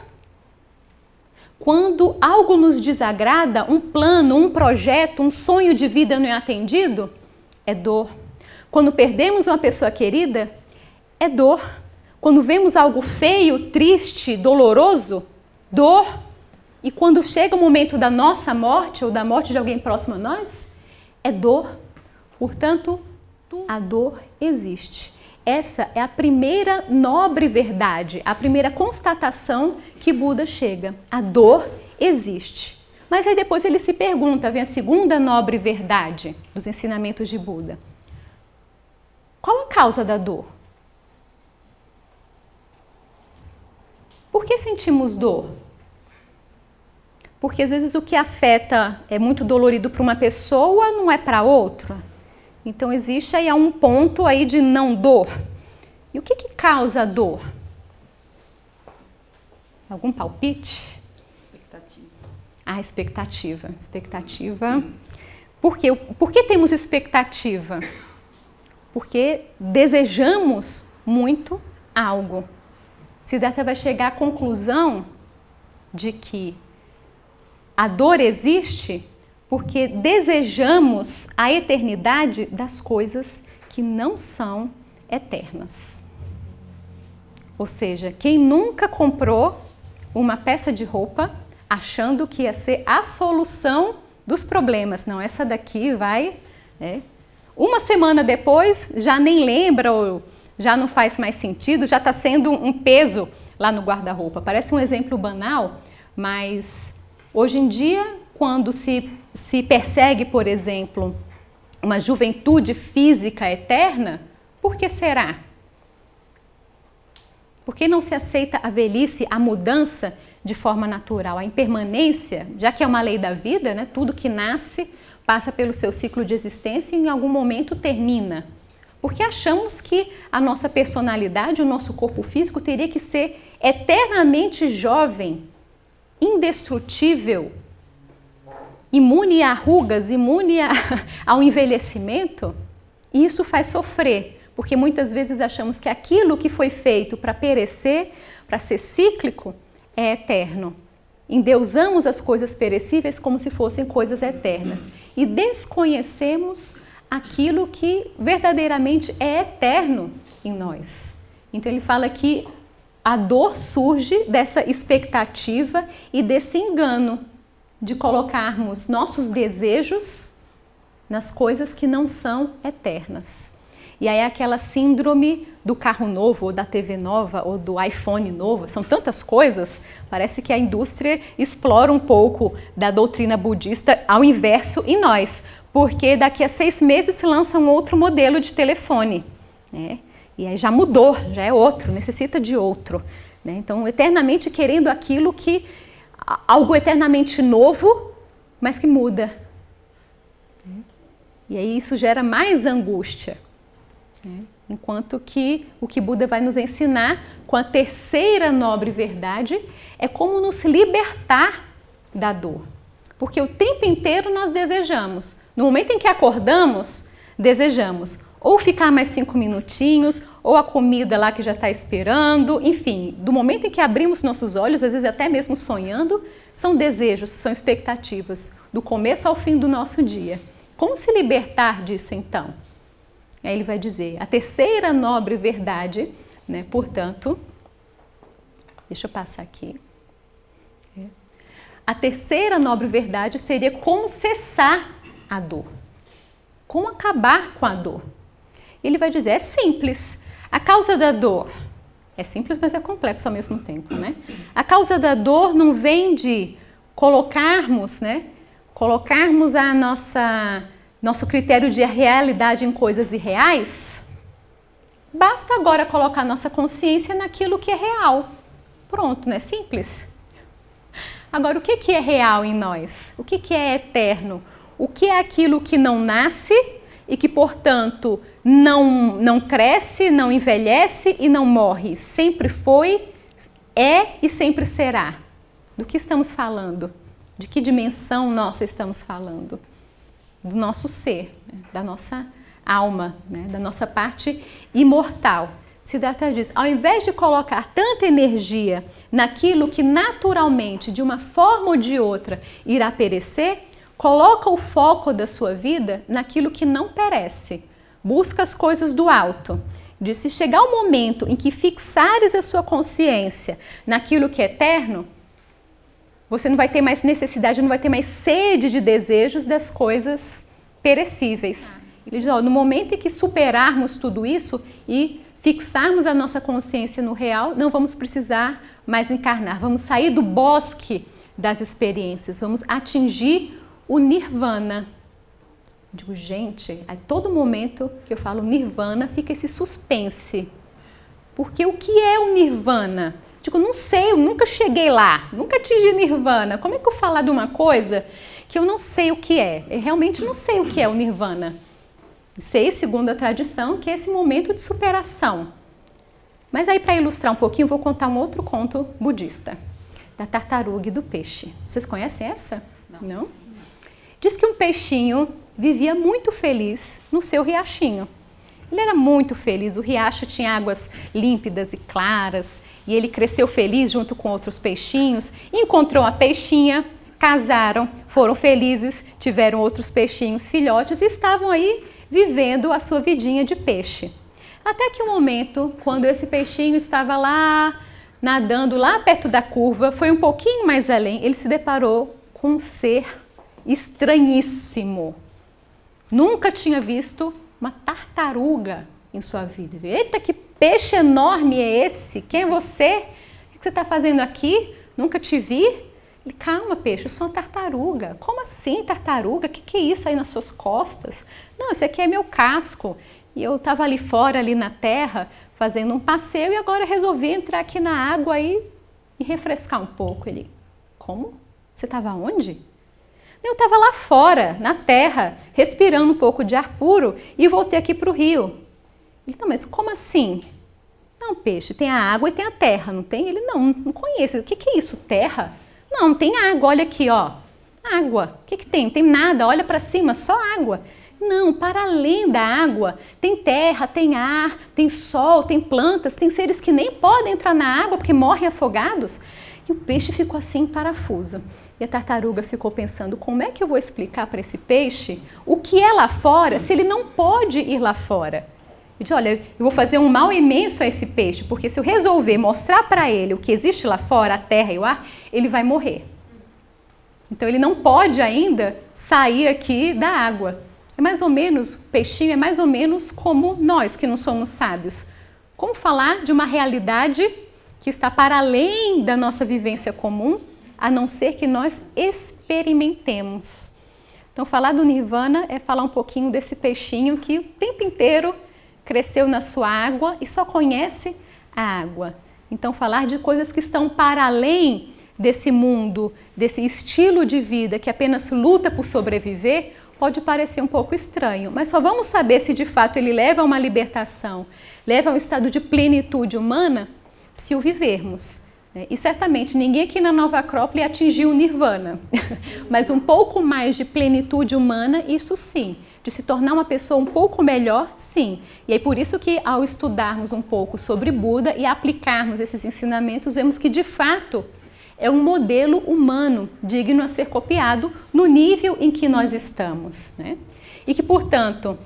Quando algo nos desagrada, um plano, um projeto, um sonho de vida não é atendido, é dor. Quando perdemos uma pessoa querida, é dor. Quando vemos algo feio, triste, doloroso, dor. E quando chega o momento da nossa morte ou da morte de alguém próximo a nós, é dor. Portanto, a dor existe. Essa é a primeira nobre verdade, a primeira constatação que Buda chega. A dor existe. Mas aí depois ele se pergunta, vem a segunda nobre verdade dos ensinamentos de Buda. Qual a causa da dor? Por que sentimos dor? Porque às vezes o que afeta é muito dolorido para uma pessoa, não é para outra. Então existe aí um ponto aí de não dor. E o que causa a dor? Algum palpite? Expectativa. Ah, expectativa. Expectativa. Por quê? Por que temos expectativa? Porque desejamos muito algo. Siddhartha vai chegar à conclusão de que a dor existe porque desejamos a eternidade das coisas que não são eternas. Ou seja, quem nunca comprou uma peça de roupa achando que ia ser a solução dos problemas? Não, essa daqui vai... Uma semana depois já nem lembra ou já não faz mais sentido, já está sendo um peso lá no guarda-roupa. Parece um exemplo banal, mas hoje em dia, quando se persegue, por exemplo, uma juventude física eterna, por que será? Por que não se aceita a velhice, a mudança de forma natural, a impermanência, já que é uma lei da vida, né? Tudo que nasce passa pelo seu ciclo de existência e em algum momento termina. Porque achamos que a nossa personalidade, o nosso corpo físico teria que ser eternamente jovem, indestrutível, imune a rugas, imune ao envelhecimento. E isso faz sofrer, porque muitas vezes achamos que aquilo que foi feito para perecer, para ser cíclico, é eterno. Endeusamos as coisas perecíveis como se fossem coisas eternas e desconhecemos aquilo que verdadeiramente é eterno em nós. Então ele fala que a dor surge dessa expectativa e desse engano de colocarmos nossos desejos nas coisas que não são eternas. E aí aquela síndrome do carro novo, ou da TV nova, ou do iPhone novo, são tantas coisas, parece que a indústria explora um pouco da doutrina budista ao inverso em nós, porque daqui a 6 meses se lança um outro modelo de telefone, né? E aí já mudou, já é outro, necessita de outro, né? Então, eternamente querendo aquilo que, algo eternamente novo, mas que muda. E aí isso gera mais angústia. Enquanto que o que Buda vai nos ensinar com a terceira nobre verdade é como nos libertar da dor. Porque o tempo inteiro nós desejamos. No momento em que acordamos, desejamos ou ficar mais 5 minutinhos, ou a comida lá que já está esperando, enfim, do momento em que abrimos nossos olhos, às vezes até mesmo sonhando, são desejos, são expectativas, do começo ao fim do nosso dia. Como se libertar disso então? Aí ele vai dizer, a terceira nobre verdade, né, portanto, deixa eu passar aqui. A terceira nobre verdade seria como cessar a dor, como acabar com a dor. Ele vai dizer, é simples, a causa da dor, é simples, mas é complexo ao mesmo tempo, né? A causa da dor não vem de colocarmos a nosso critério de realidade em coisas irreais. Basta agora colocar nossa consciência naquilo que é real. Pronto, não é simples? Agora, o que é real em nós? O que é eterno? O que é aquilo que não nasce e que, portanto, não cresce, não envelhece e não morre? Sempre foi, é e sempre será. Do que estamos falando? De que dimensão nossa estamos falando? Do nosso ser, da nossa alma, da nossa parte imortal. Siddhartha diz, ao invés de colocar tanta energia naquilo que naturalmente, de uma forma ou de outra, irá perecer, coloca o foco da sua vida naquilo que não perece. Busca as coisas do alto. Diz, se chegar o momento em que fixares a sua consciência naquilo que é eterno, você não vai ter mais necessidade, não vai ter mais sede de desejos das coisas perecíveis. Ele diz, no momento em que superarmos tudo isso e fixarmos a nossa consciência no real, não vamos precisar mais encarnar. Vamos sair do bosque das experiências, vamos atingir o nirvana. Digo, gente, a todo momento que eu falo nirvana, fica esse suspense. Porque o que é o nirvana? Digo, não sei, eu nunca cheguei lá, nunca atingi nirvana. Como é que eu falar de uma coisa que eu não sei o que é? Eu realmente não sei o que é o nirvana. Sei, segundo a tradição, que é esse momento de superação. Mas aí, para ilustrar um pouquinho, eu vou contar um outro conto budista, da tartaruga e do peixe. Vocês conhecem essa? Não? Diz que um peixinho vivia muito feliz no seu riachinho. Ele era muito feliz, o riacho tinha águas límpidas e claras, e ele cresceu feliz junto com outros peixinhos, encontrou a peixinha, casaram, foram felizes, tiveram outros peixinhos filhotes e estavam aí vivendo a sua vidinha de peixe. Até que um momento, quando esse peixinho estava lá, nadando lá perto da curva, foi um pouquinho mais além, ele se deparou com um ser estranhíssimo. Nunca tinha visto uma tartaruga em sua vida. Eita, que peixe enorme é esse? Quem é você? O que você está fazendo aqui? Nunca te vi. Ele, calma, peixe, eu sou uma tartaruga. Como assim, tartaruga? O que é isso aí nas suas costas? Não, esse aqui é meu casco. E eu estava ali fora, ali na terra, fazendo um passeio e agora resolvi entrar aqui na água e refrescar um pouco. Ele, como? Você estava onde? Eu estava lá fora, na terra, respirando um pouco de ar puro e voltei aqui para o rio. Ele, não, mas como assim? Não, peixe, tem a água e tem a terra, não tem? Ele, não conheço. O que é isso, terra? Não tem água, olha aqui, ó. Água. O que tem? Não tem nada, olha para cima, só água. Não, para além da água, tem terra, tem ar, tem sol, tem plantas, tem seres que nem podem entrar na água porque morrem afogados. E o peixe ficou assim em parafuso. E a tartaruga ficou pensando, como é que eu vou explicar para esse peixe o que é lá fora, se ele não pode ir lá fora? Eu disse, olha, eu vou fazer um mal imenso a esse peixe, porque se eu resolver mostrar para ele o que existe lá fora, a terra e o ar, ele vai morrer. Então ele não pode ainda sair aqui da água. É mais ou menos, o peixinho é mais ou menos como nós que não somos sábios. Como falar de uma realidade que está para além da nossa vivência comum, a não ser que nós experimentemos. Então, falar do nirvana é falar um pouquinho desse peixinho que o tempo inteiro cresceu na sua água e só conhece a água. Então, falar de coisas que estão para além desse mundo, desse estilo de vida que apenas luta por sobreviver, pode parecer um pouco estranho, mas só vamos saber se de fato ele leva a uma libertação, leva a um estado de plenitude humana, se o vivermos. E certamente ninguém aqui na Nova Acrópole atingiu o nirvana, mas um pouco mais de plenitude humana, isso sim. De se tornar uma pessoa um pouco melhor, sim. E é por isso que ao estudarmos um pouco sobre Buda e aplicarmos esses ensinamentos, vemos que de fato é um modelo humano digno a ser copiado no nível em que nós estamos, né? E que, portanto,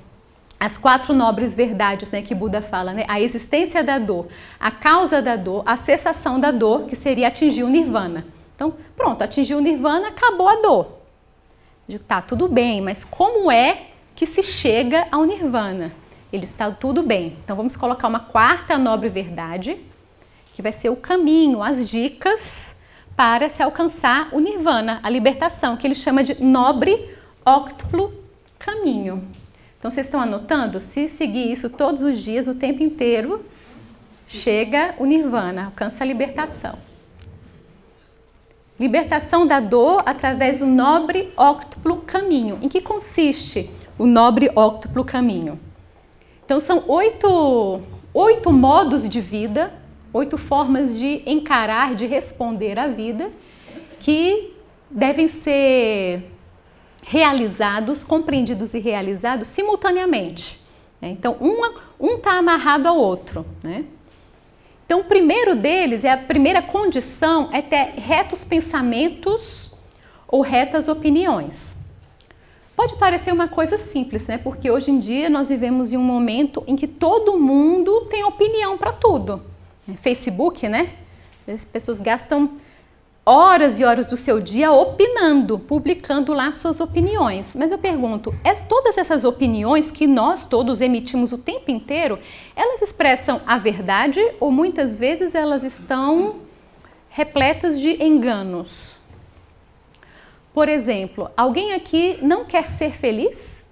as 4 nobres verdades, né, que Buda fala, né? A existência da dor, a causa da dor, a cessação da dor, que seria atingir o nirvana. Então, pronto, atingiu o nirvana, acabou a dor. Digo, tá, tudo bem, mas como é que se chega ao nirvana? Ele está tudo bem. Então, vamos colocar uma 4ª nobre verdade, que vai ser o caminho, as dicas para se alcançar o nirvana, a libertação, que ele chama de nobre óctuplo caminho. Então, vocês estão anotando? Se seguir isso todos os dias, o tempo inteiro, chega o nirvana, alcança a libertação. Libertação da dor através do nobre óctuplo caminho. Em que consiste o nobre óctuplo caminho? Então, são 8 modos de vida, 8 formas de encarar, de responder à vida, que devem ser realizados, compreendidos e realizados simultaneamente. Então, um está amarrado ao outro, né? Então, o primeiro deles, a primeira condição é ter retos pensamentos ou retas opiniões. Pode parecer uma coisa simples, né? Porque hoje em dia nós vivemos em um momento em que todo mundo tem opinião para tudo. Facebook, né? As pessoas gastam horas e horas do seu dia opinando, publicando lá suas opiniões. Mas eu pergunto, todas essas opiniões que nós todos emitimos o tempo inteiro, elas expressam a verdade ou muitas vezes elas estão repletas de enganos? Por exemplo, alguém aqui não quer ser feliz?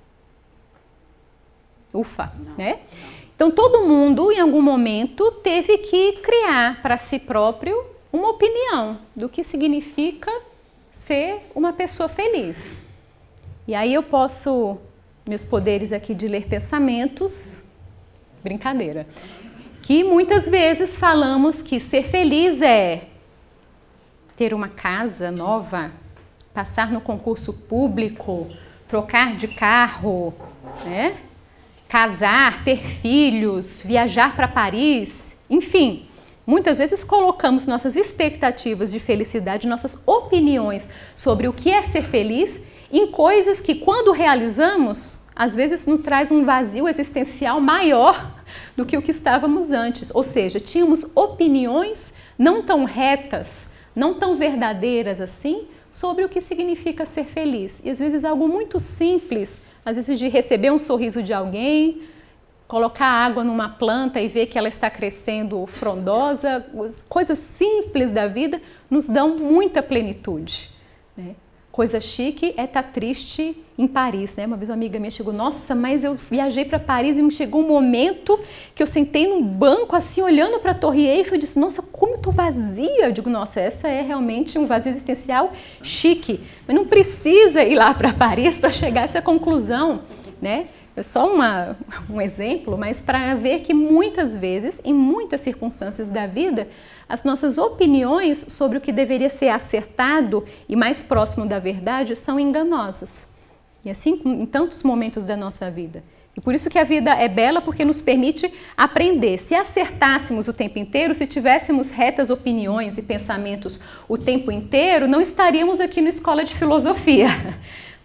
Ufa, né? Então, todo mundo, em algum momento, teve que criar para si próprio uma opinião do que significa ser uma pessoa feliz. E aí eu posso, meus poderes aqui de ler pensamentos, brincadeira, que muitas vezes falamos que ser feliz é ter uma casa nova, passar no concurso público, trocar de carro, né? Casar, ter filhos, viajar para Paris, enfim. Muitas vezes colocamos nossas expectativas de felicidade, nossas opiniões sobre o que é ser feliz em coisas que, quando realizamos, às vezes nos traz um vazio existencial maior do que o que estávamos antes. Ou seja, tínhamos opiniões não tão retas, não tão verdadeiras assim, sobre o que significa ser feliz. E às vezes algo muito simples, às vezes de receber um sorriso de alguém, colocar água numa planta e ver que ela está crescendo frondosa, coisas simples da vida nos dão muita plenitude, né? Coisa chique é estar triste em Paris, né? Uma vez uma amiga minha chegou, nossa, mas eu viajei para Paris e me chegou um momento que eu sentei num banco assim, olhando para a Torre Eiffel e disse, nossa, como eu estou vazia. Eu digo, nossa, essa é realmente um vazio existencial chique. Mas não precisa ir lá para Paris para chegar a essa conclusão, né? É só um exemplo, mas para ver que muitas vezes, em muitas circunstâncias da vida, as nossas opiniões sobre o que deveria ser acertado e mais próximo da verdade são enganosas. E assim em tantos momentos da nossa vida. E por isso que a vida é bela, porque nos permite aprender. Se acertássemos o tempo inteiro, se tivéssemos retas opiniões e pensamentos o tempo inteiro, não estaríamos aqui na escola de filosofia.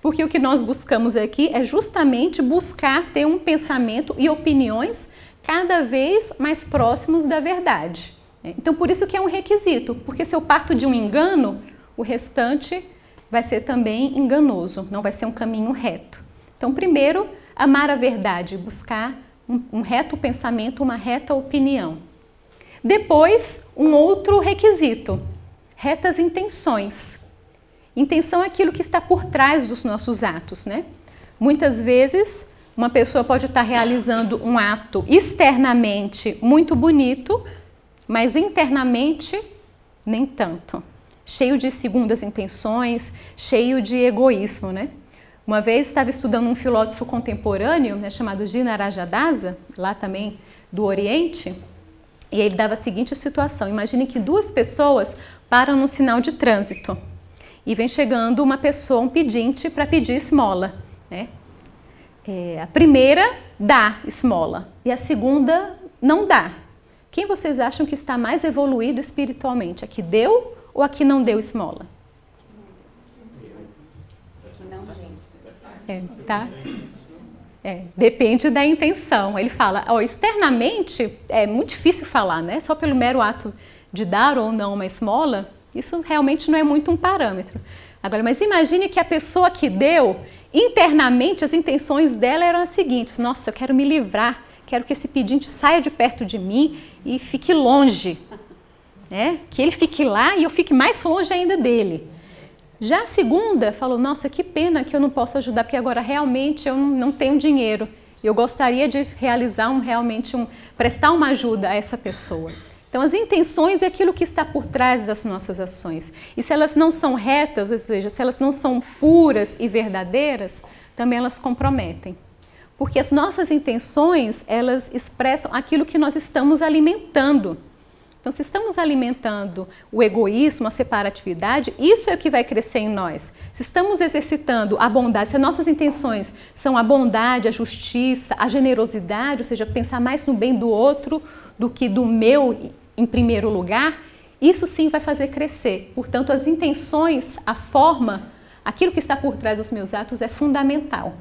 Porque o que nós buscamos aqui é justamente buscar ter um pensamento e opiniões cada vez mais próximos da verdade. Então, por isso que é um requisito, porque se eu parto de um engano, o restante vai ser também enganoso, não vai ser um caminho reto. Então, primeiro, amar a verdade, buscar um reto pensamento, uma reta opinião. Depois, um outro requisito, retas intenções. Intenção é aquilo que está por trás dos nossos atos, né? Muitas vezes, uma pessoa pode estar realizando um ato externamente muito bonito, mas internamente nem tanto. Cheio de segundas intenções, cheio de egoísmo, né? Uma vez estava estudando um filósofo contemporâneo, né, chamado Gina Rajadasa, lá também do Oriente, e ele dava a seguinte situação. Imagine que duas pessoas param num sinal de trânsito e vem chegando uma pessoa, um pedinte, para pedir esmola, né? A primeira dá esmola e a segunda não dá. Quem vocês acham que está mais evoluído espiritualmente? A que deu ou a que não deu esmola? Tá? Depende da intenção. Ele fala, externamente é muito difícil falar, né? Só pelo mero ato de dar ou não uma esmola, isso realmente não é muito um parâmetro. Agora, mas imagine que a pessoa que deu, internamente as intenções dela eram as seguintes: nossa, eu quero me livrar, quero que esse pedinte saia de perto de mim e fique longe, né? Que ele fique lá e eu fique mais longe ainda dele. Já a segunda falou, nossa, que pena que eu não posso ajudar, porque agora realmente eu não tenho dinheiro. Eu gostaria de realizar prestar uma ajuda a essa pessoa. Então, as intenções é aquilo que está por trás das nossas ações. E se elas não são retas, ou seja, se elas não são puras e verdadeiras, também elas comprometem. Porque as nossas intenções, elas expressam aquilo que nós estamos alimentando. Então, se estamos alimentando o egoísmo, a separatividade, isso é o que vai crescer em nós. Se estamos exercitando a bondade, se as nossas intenções são a bondade, a justiça, a generosidade, ou seja, pensar mais no bem do outro do que do meu em primeiro lugar, isso sim vai fazer crescer. Portanto, as intenções, a forma, aquilo que está por trás dos meus atos é fundamental.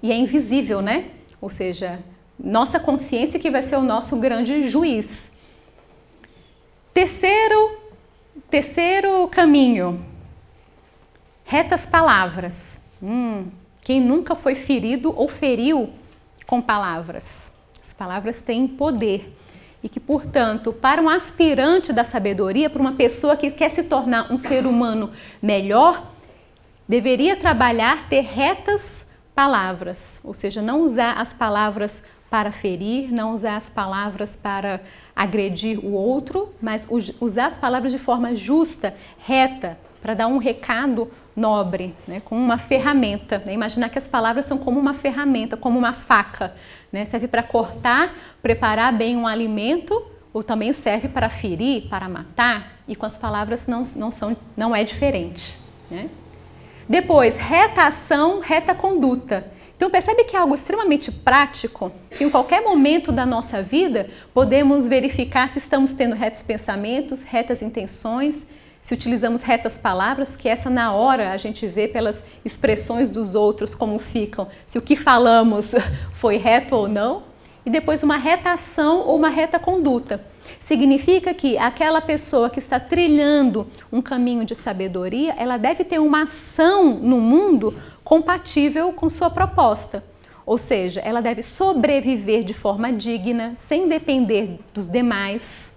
E é invisível, né? Ou seja, nossa consciência que vai ser o nosso grande juiz. Terceiro caminho, retas palavras. Quem nunca foi ferido ou feriu com palavras? As palavras têm poder. E que, portanto, para um aspirante da sabedoria, para uma pessoa que quer se tornar um ser humano melhor, deveria trabalhar ter retas palavras, ou seja, não usar as palavras para ferir, não usar as palavras para agredir o outro, mas usar as palavras de forma justa, reta, para dar um recado nobre, né, como uma ferramenta. Né? Imaginar que as palavras são como uma ferramenta, como uma faca. Né? Serve para cortar, preparar bem um alimento, ou também serve para ferir, para matar, e com as palavras não é diferente. Né? Depois, reta ação, reta conduta. Então percebe que é algo extremamente prático, que em qualquer momento da nossa vida podemos verificar se estamos tendo retos pensamentos, retas intenções, se utilizamos retas palavras, que essa na hora a gente vê pelas expressões dos outros como ficam, se o que falamos foi reto ou não. E depois uma reta ação ou uma reta conduta. Significa que aquela pessoa que está trilhando um caminho de sabedoria, ela deve ter uma ação no mundo compatível com sua proposta. Ou seja, ela deve sobreviver de forma digna, sem depender dos demais.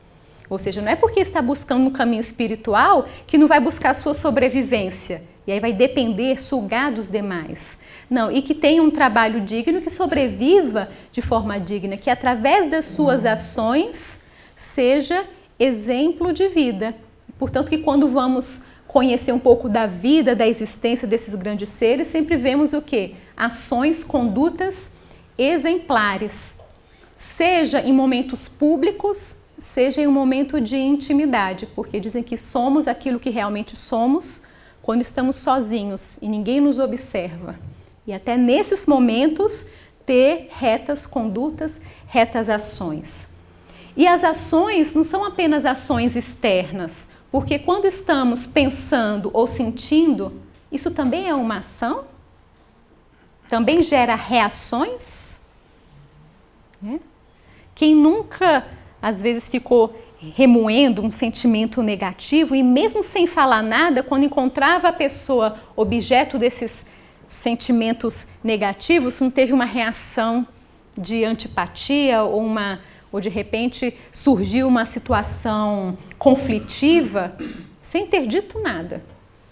Ou seja, não é porque está buscando um caminho espiritual que não vai buscar a sua sobrevivência. E aí vai depender, sugar dos demais. Não, e que tenha um trabalho digno, que sobreviva de forma digna, que através das suas ações seja exemplo de vida. Portanto, que quando vamos conhecer um pouco da vida, da existência desses grandes seres, sempre vemos o quê? Ações, condutas exemplares. Seja em momentos públicos, seja em um momento de intimidade, porque dizem que somos aquilo que realmente somos quando estamos sozinhos e ninguém nos observa. E até nesses momentos ter retas condutas, retas ações. E as ações não são apenas ações externas, porque quando estamos pensando ou sentindo, isso também é uma ação? Também gera reações? Quem nunca, às vezes, ficou remoendo um sentimento negativo e mesmo sem falar nada, quando encontrava a pessoa objeto desses sentimentos negativos, não teve uma reação de antipatia ou de repente surgiu uma situação conflitiva sem ter dito nada.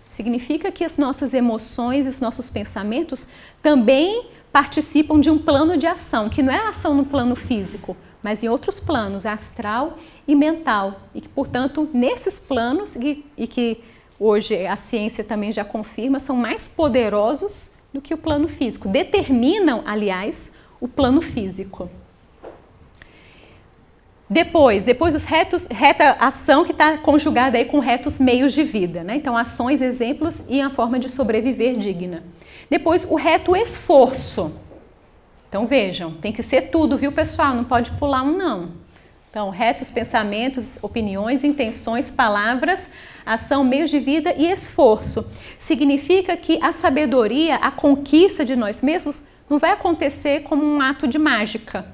Significa que as nossas emoções e os nossos pensamentos também participam de um plano de ação, que não é a ação no plano físico, mas em outros planos, astral e mental. E que, portanto, nesses planos, e que hoje a ciência também já confirma, são mais poderosos do que o plano físico. Determinam, aliás, o plano físico. Depois os retos, reta ação que está conjugada aí com retos meios de vida, né? Então, ações, exemplos e a forma de sobreviver digna. Depois, o reto esforço. Então, vejam, tem que ser tudo, viu, pessoal? Não pode pular um não. Então, retos pensamentos, opiniões, intenções, palavras, ação, meios de vida e esforço. Significa que a sabedoria, a conquista de nós mesmos, não vai acontecer como um ato de mágica,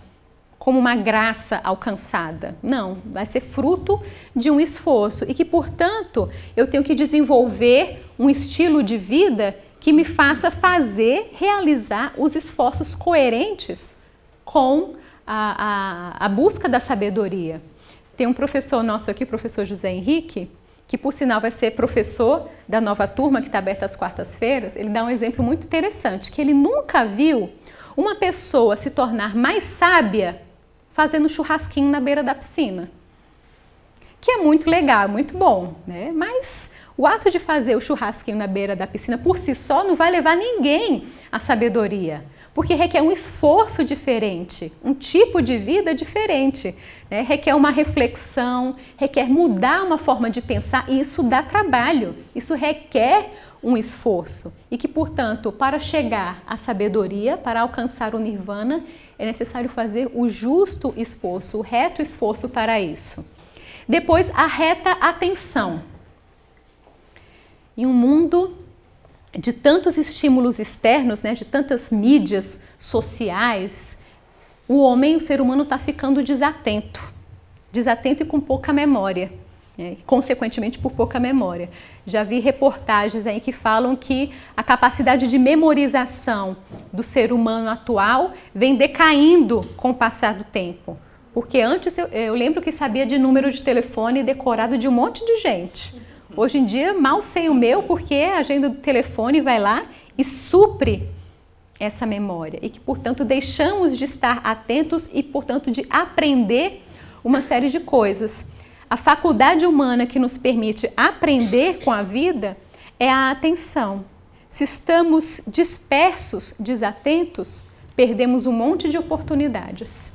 como uma graça alcançada. Não, vai ser fruto de um esforço e que, portanto, eu tenho que desenvolver um estilo de vida que me faça realizar os esforços coerentes com a busca da sabedoria. Tem um professor nosso aqui, o professor José Henrique, que por sinal vai ser professor da nova turma que está aberta às quartas-feiras. Ele dá um exemplo muito interessante, que ele nunca viu uma pessoa se tornar mais sábia fazendo churrasquinho na beira da piscina. Que é muito legal, muito bom, né? Mas o ato de fazer o churrasquinho na beira da piscina por si só não vai levar ninguém à sabedoria, porque requer um esforço diferente, um tipo de vida diferente, né? Requer uma reflexão, requer mudar uma forma de pensar e isso dá trabalho, isso requer um esforço e que, portanto, para chegar à sabedoria, para alcançar o nirvana, é necessário fazer o justo esforço, o reto esforço para isso. Depois, a reta atenção. Em um mundo de tantos estímulos externos, né, de tantas mídias sociais, o homem, o ser humano está ficando desatento e com pouca memória, né, consequentemente por pouca memória. Já vi reportagens aí que falam que a capacidade de memorização do ser humano atual vem decaindo com o passar do tempo. Porque antes eu lembro que sabia de número de telefone decorado de um monte de gente. Hoje em dia, mal sei o meu, porque a agenda do telefone vai lá e supre essa memória e que, portanto, deixamos de estar atentos e, portanto, de aprender uma série de coisas. A faculdade humana que nos permite aprender com a vida é a atenção. Se estamos dispersos, desatentos, perdemos um monte de oportunidades.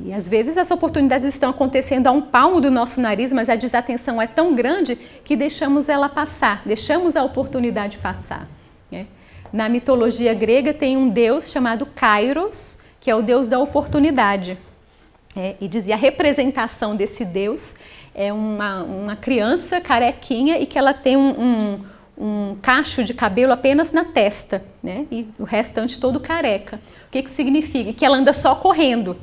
E às vezes as oportunidades estão acontecendo a um palmo do nosso nariz, mas a desatenção é tão grande que deixamos ela passar, deixamos a oportunidade passar. Na mitologia grega tem um deus chamado Kairos, que é o deus da oportunidade. E dizia a representação desse deus é uma criança carequinha e que ela tem um cacho de cabelo apenas na testa, né? E o restante todo careca. O que significa? Que ela anda só correndo.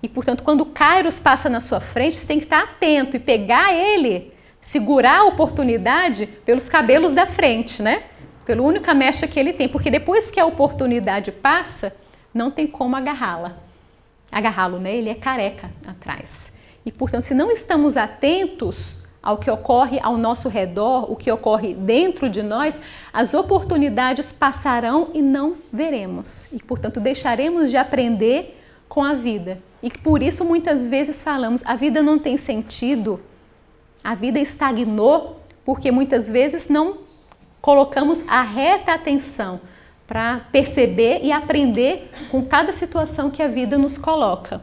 E, portanto, quando o Kairos passa na sua frente, você tem que estar atento e pegar ele, segurar a oportunidade pelos cabelos da frente, né? Pela única mecha que ele tem, porque depois que a oportunidade passa, não tem como agarrá-lo, né? Ele é careca atrás. E, portanto, se não estamos atentos ao que ocorre ao nosso redor, o que ocorre dentro de nós, as oportunidades passarão e não veremos. E, portanto, deixaremos de aprender com a vida. E por isso muitas vezes falamos, a vida não tem sentido, a vida estagnou, porque muitas vezes não colocamos a reta atenção para perceber e aprender com cada situação que a vida nos coloca.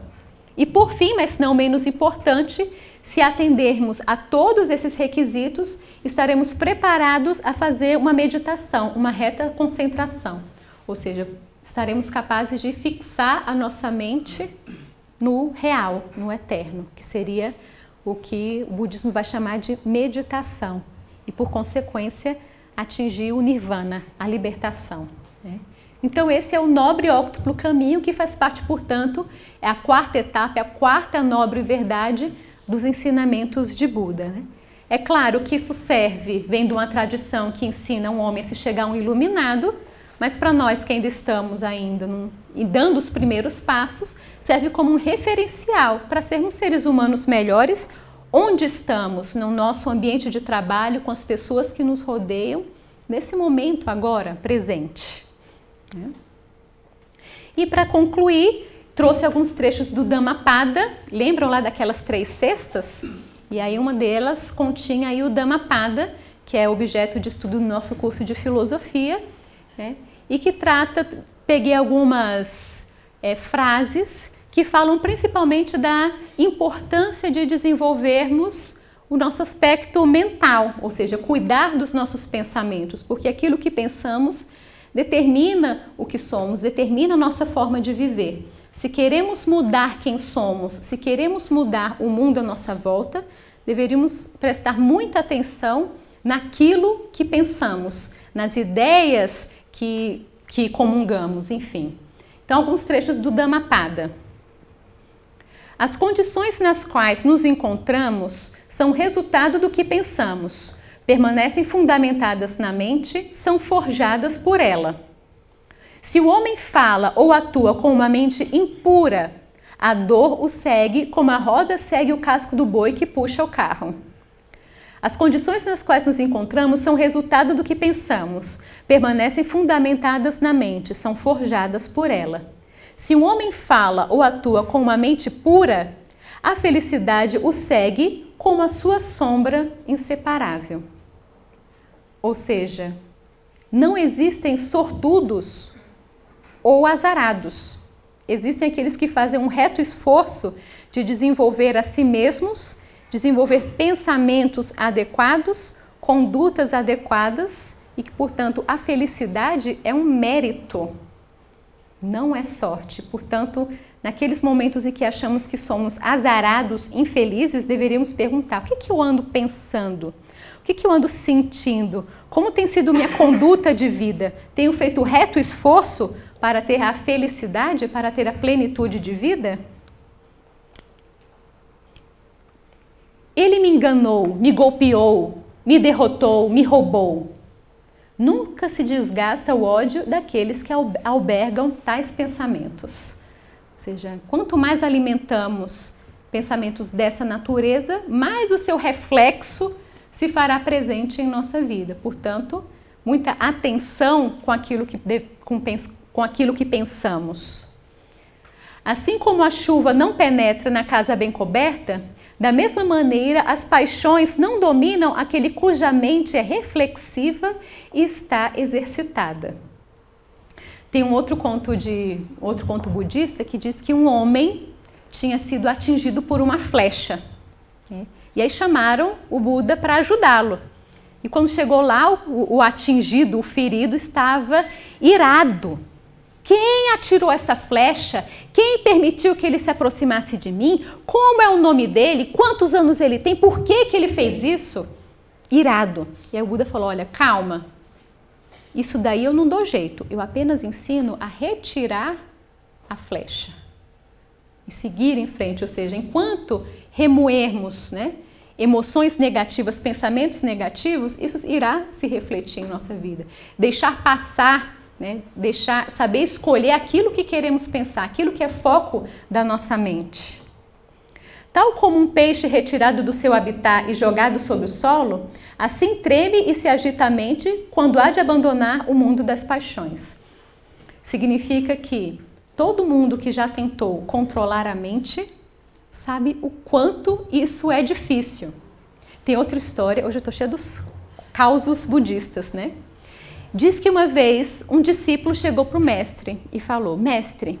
E por fim, mas não menos importante, se atendermos a todos esses requisitos, estaremos preparados a fazer uma meditação, uma reta concentração. Ou seja, estaremos capazes de fixar a nossa mente no real, no eterno, que seria o que o budismo vai chamar de meditação. E por consequência, atingir o nirvana, a libertação. Né? Então esse é o nobre e óctuplo caminho que faz parte, portanto, é a quarta etapa, é a quarta nobre verdade dos ensinamentos de Buda. Né? É claro que isso vem de uma tradição que ensina um homem a se chegar a um iluminado, mas para nós que ainda estamos dando os primeiros passos, serve como um referencial para sermos seres humanos melhores, onde estamos, no nosso ambiente de trabalho, com as pessoas que nos rodeiam, nesse momento agora, presente. E para concluir, trouxe alguns trechos do Dhammapada, lembram lá daquelas 3 cestas? E aí uma delas continha aí o Dhammapada, que é objeto de estudo do nosso curso de filosofia, né? E que peguei algumas frases que falam principalmente da importância de desenvolvermos o nosso aspecto mental, ou seja, cuidar dos nossos pensamentos, porque aquilo que pensamos determina o que somos, determina a nossa forma de viver. Se queremos mudar quem somos, se queremos mudar o mundo à nossa volta, deveríamos prestar muita atenção naquilo que pensamos, nas ideias que comungamos, enfim. Então, alguns trechos do Dhammapada. As condições nas quais nos encontramos são resultado do que pensamos, permanecem fundamentadas na mente, são forjadas por ela. Se o homem fala ou atua com uma mente impura, a dor o segue como a roda segue o casco do boi que puxa o carro. As condições nas quais nos encontramos são resultado do que pensamos, permanecem fundamentadas na mente, são forjadas por ela. Se um homem fala ou atua com uma mente pura, a felicidade o segue como a sua sombra inseparável. Ou seja, não existem sortudos ou azarados. Existem aqueles que fazem um reto esforço de desenvolver a si mesmos, desenvolver pensamentos adequados, condutas adequadas e que, portanto, a felicidade é um mérito, não é sorte. Portanto, naqueles momentos em que achamos que somos azarados, infelizes, deveríamos perguntar: o que eu ando pensando? O que eu ando sentindo? Como tem sido minha conduta de vida? Tenho feito reto esforço para ter a felicidade, para ter a plenitude de vida? Ele me enganou, me golpeou, me derrotou, me roubou. Nunca se desgasta o ódio daqueles que albergam tais pensamentos. Ou seja, quanto mais alimentamos pensamentos dessa natureza, mais o seu reflexo se fará presente em nossa vida. Portanto, muita atenção com aquilo que pensamos. Assim como a chuva não penetra na casa bem coberta, da mesma maneira as paixões não dominam aquele cuja mente é reflexiva e está exercitada. Tem um outro conto budista que diz que um homem tinha sido atingido por uma flecha. E aí chamaram o Buda para ajudá-lo. E quando chegou lá, o atingido, o ferido, estava irado. Quem atirou essa flecha? Quem permitiu que ele se aproximasse de mim? Como é o nome dele? Quantos anos ele tem? Por que ele fez isso? Irado. E aí o Buda falou, olha, calma. Isso daí eu não dou jeito. Eu apenas ensino a retirar a flecha. E seguir em frente. Ou seja, enquanto remoermos, emoções negativas, pensamentos negativos, isso irá se refletir em nossa vida. Deixar passar, saber escolher aquilo que queremos pensar, aquilo que é foco da nossa mente. Tal como um peixe retirado do seu habitat e jogado sobre o solo, assim treme e se agita a mente quando há de abandonar o mundo das paixões. Significa que todo mundo que já tentou controlar a mente sabe o quanto isso é difícil. Tem outra história, hoje eu estou cheia dos causos budistas, Diz que uma vez um discípulo chegou para o mestre e falou, mestre,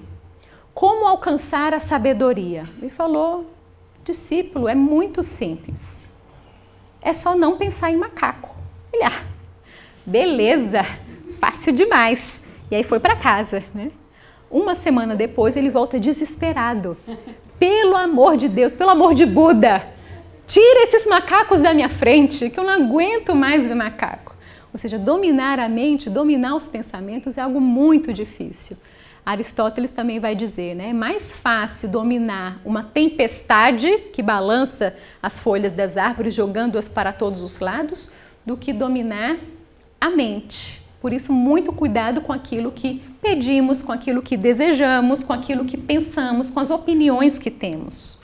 como alcançar a sabedoria? Ele falou, discípulo, é muito simples. É só não pensar em macaco. Ele, beleza, fácil demais. E aí foi para casa, Uma semana depois ele volta desesperado. Pelo amor de Deus, pelo amor de Buda, tira esses macacos da minha frente, que eu não aguento mais ver macaco. Ou seja, dominar a mente, dominar os pensamentos é algo muito difícil. Aristóteles também vai dizer, é mais fácil dominar uma tempestade que balança as folhas das árvores, jogando-as para todos os lados, do que dominar a mente. Por isso, muito cuidado com aquilo que pedimos, com aquilo que desejamos, com aquilo que pensamos, com as opiniões que temos.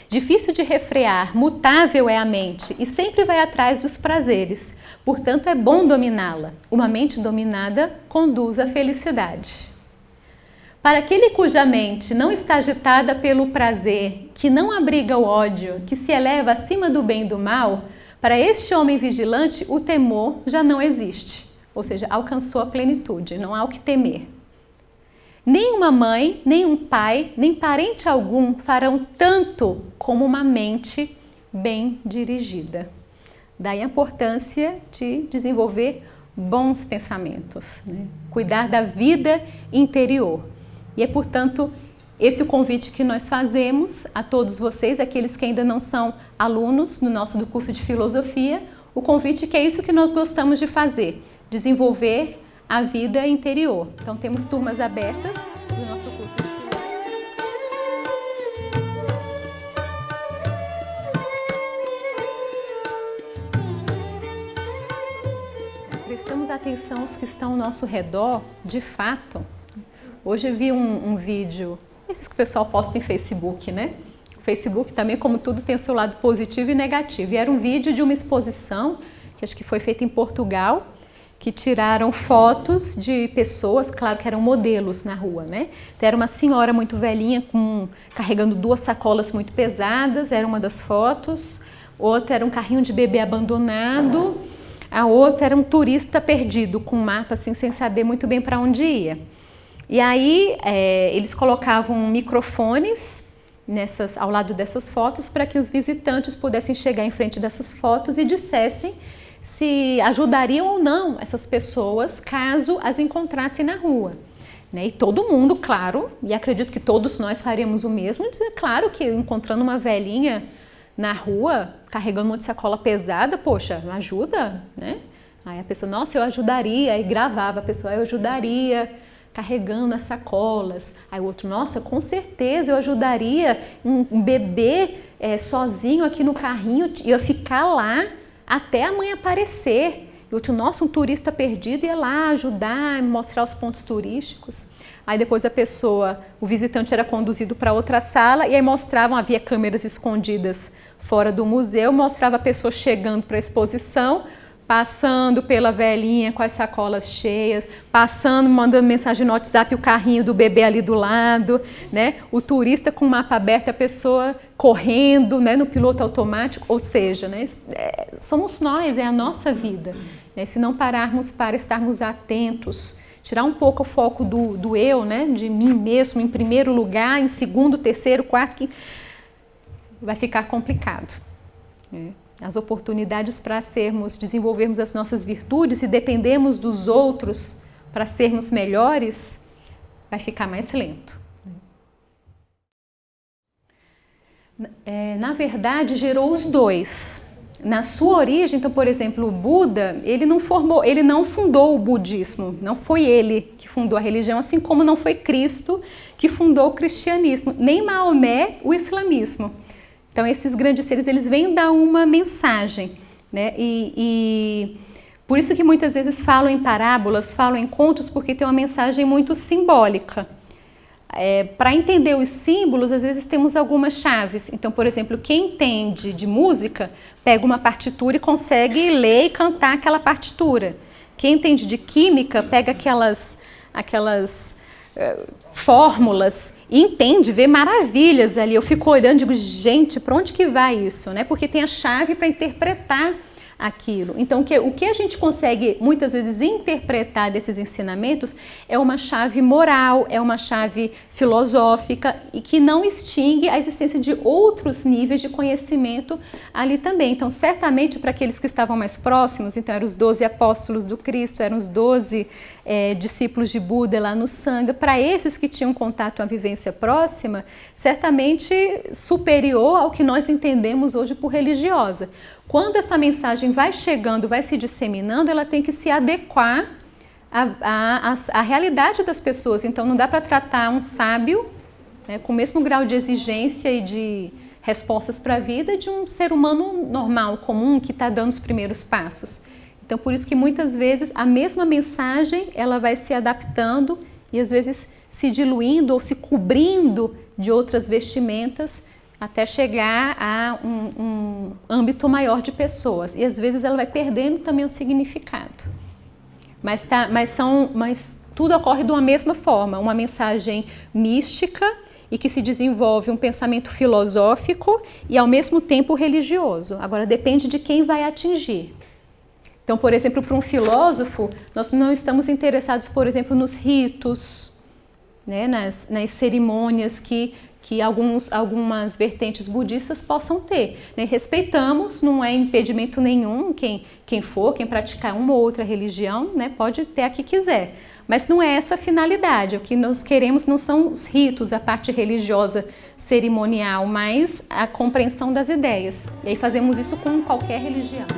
Difícil de refrear, mutável é a mente e sempre vai atrás dos prazeres. Portanto, é bom dominá-la. Uma mente dominada conduz à felicidade. Para aquele cuja mente não está agitada pelo prazer, que não abriga o ódio, que se eleva acima do bem e do mal, para este homem vigilante, o temor já não existe. Ou seja, alcançou a plenitude, não há o que temer. Nem uma mãe, nem um pai, nem parente algum farão tanto como uma mente bem dirigida. Daí a importância de desenvolver bons pensamentos, Cuidar da vida interior. E é, portanto, esse o convite que nós fazemos a todos vocês, aqueles que ainda não são alunos no do curso de filosofia, o convite que é isso que nós gostamos de fazer, desenvolver a vida interior. Então temos turmas abertas no nosso curso de filosofia. Prestamos atenção aos que estão ao nosso redor, de fato. Hoje eu vi um vídeo, esses que o pessoal posta em Facebook, O Facebook também, como tudo, tem o seu lado positivo e negativo. E era um vídeo de uma exposição, que acho que foi feita em Portugal, que tiraram fotos de pessoas, claro que eram modelos na rua, Então, era uma senhora muito velhinha, carregando 2 sacolas muito pesadas, era uma das fotos. Outra era um carrinho de bebê abandonado. A outra era um turista perdido, com um mapa assim, sem saber muito bem para onde ia. E aí eles colocavam microfones ao lado dessas fotos para que os visitantes pudessem chegar em frente dessas fotos e dissessem se ajudariam ou não essas pessoas caso as encontrassem na rua. E todo mundo, claro, e acredito que todos nós faríamos o mesmo, dizer, claro que encontrando uma velhinha na rua, carregando um monte de sacola pesada, poxa, ajuda, Aí a pessoa, nossa, eu ajudaria, aí gravava a pessoa, eu ajudaria carregando as sacolas. Aí o outro, nossa, com certeza eu ajudaria um bebê sozinho aqui no carrinho, ia ficar lá até a mãe aparecer. E outro, nossa, um turista perdido ia lá ajudar, mostrar os pontos turísticos. Aí depois o visitante era conduzido para outra sala e aí havia câmeras escondidas fora do museu, mostrava a pessoa chegando para a exposição, passando pela velhinha com as sacolas cheias, passando, mandando mensagem no WhatsApp, o carrinho do bebê ali do lado, né? O turista com o mapa aberto, a pessoa correndo, né, no piloto automático, ou seja, né, somos nós, é a nossa vida, né? Se não pararmos para estarmos atentos, tirar um pouco o foco do eu, né, de mim mesmo em primeiro lugar, em segundo, terceiro, quarto, vai ficar complicado, né? As oportunidades para desenvolvermos as nossas virtudes e dependermos dos outros para sermos melhores, vai ficar mais lento. Na verdade, gerou os dois. Na sua origem, então, por exemplo, o Buda, ele não fundou o budismo, não foi ele que fundou a religião, assim como não foi Cristo que fundou o cristianismo, nem Maomé o islamismo. Então, esses grandes seres, eles vêm dar uma mensagem, né? E por isso que muitas vezes falam em parábolas, falam em contos, porque tem uma mensagem muito simbólica. Para entender os símbolos, às vezes temos algumas chaves. Então, por exemplo, quem entende de música, pega uma partitura e consegue ler e cantar aquela partitura. Quem entende de química, pega aquelas fórmulas e entende, vê maravilhas ali. Eu fico olhando e digo, gente, para onde que vai isso, né? Porque tem a chave para interpretar aquilo. Então, o que a gente consegue muitas vezes interpretar desses ensinamentos é uma chave moral, é uma chave filosófica e que não extingue a existência de outros níveis de conhecimento ali também. Então, certamente para aqueles que estavam mais próximos, então eram os 12 apóstolos do Cristo, eram os 12 discípulos de Buda lá no Sangha, para esses que tinham contato com a vivência próxima, certamente superior ao que nós entendemos hoje por religiosa. Quando essa mensagem vai chegando, vai se disseminando, ela tem que se adequar à realidade das pessoas. Então, não dá para tratar um sábio, né, com o mesmo grau de exigência e de respostas para a vida de um ser humano normal, comum, que está dando os primeiros passos. Então, por isso que muitas vezes a mesma mensagem ela vai se adaptando e às vezes se diluindo ou se cobrindo de outras vestimentas até chegar a um âmbito maior de pessoas. E às vezes ela vai perdendo também o significado. Mas tudo ocorre de uma mesma forma, uma mensagem mística e que se desenvolve um pensamento filosófico e ao mesmo tempo religioso. Agora depende de quem vai atingir. Então, por exemplo, para um filósofo, nós não estamos interessados, por exemplo, nos ritos, né, nas cerimônias que algumas vertentes budistas possam ter, né? Respeitamos, não é impedimento nenhum, quem praticar uma ou outra religião, né, pode ter a que quiser, mas não é essa a finalidade. O que nós queremos não são os ritos, a parte religiosa cerimonial, mas a compreensão das ideias, e aí fazemos isso com qualquer religião.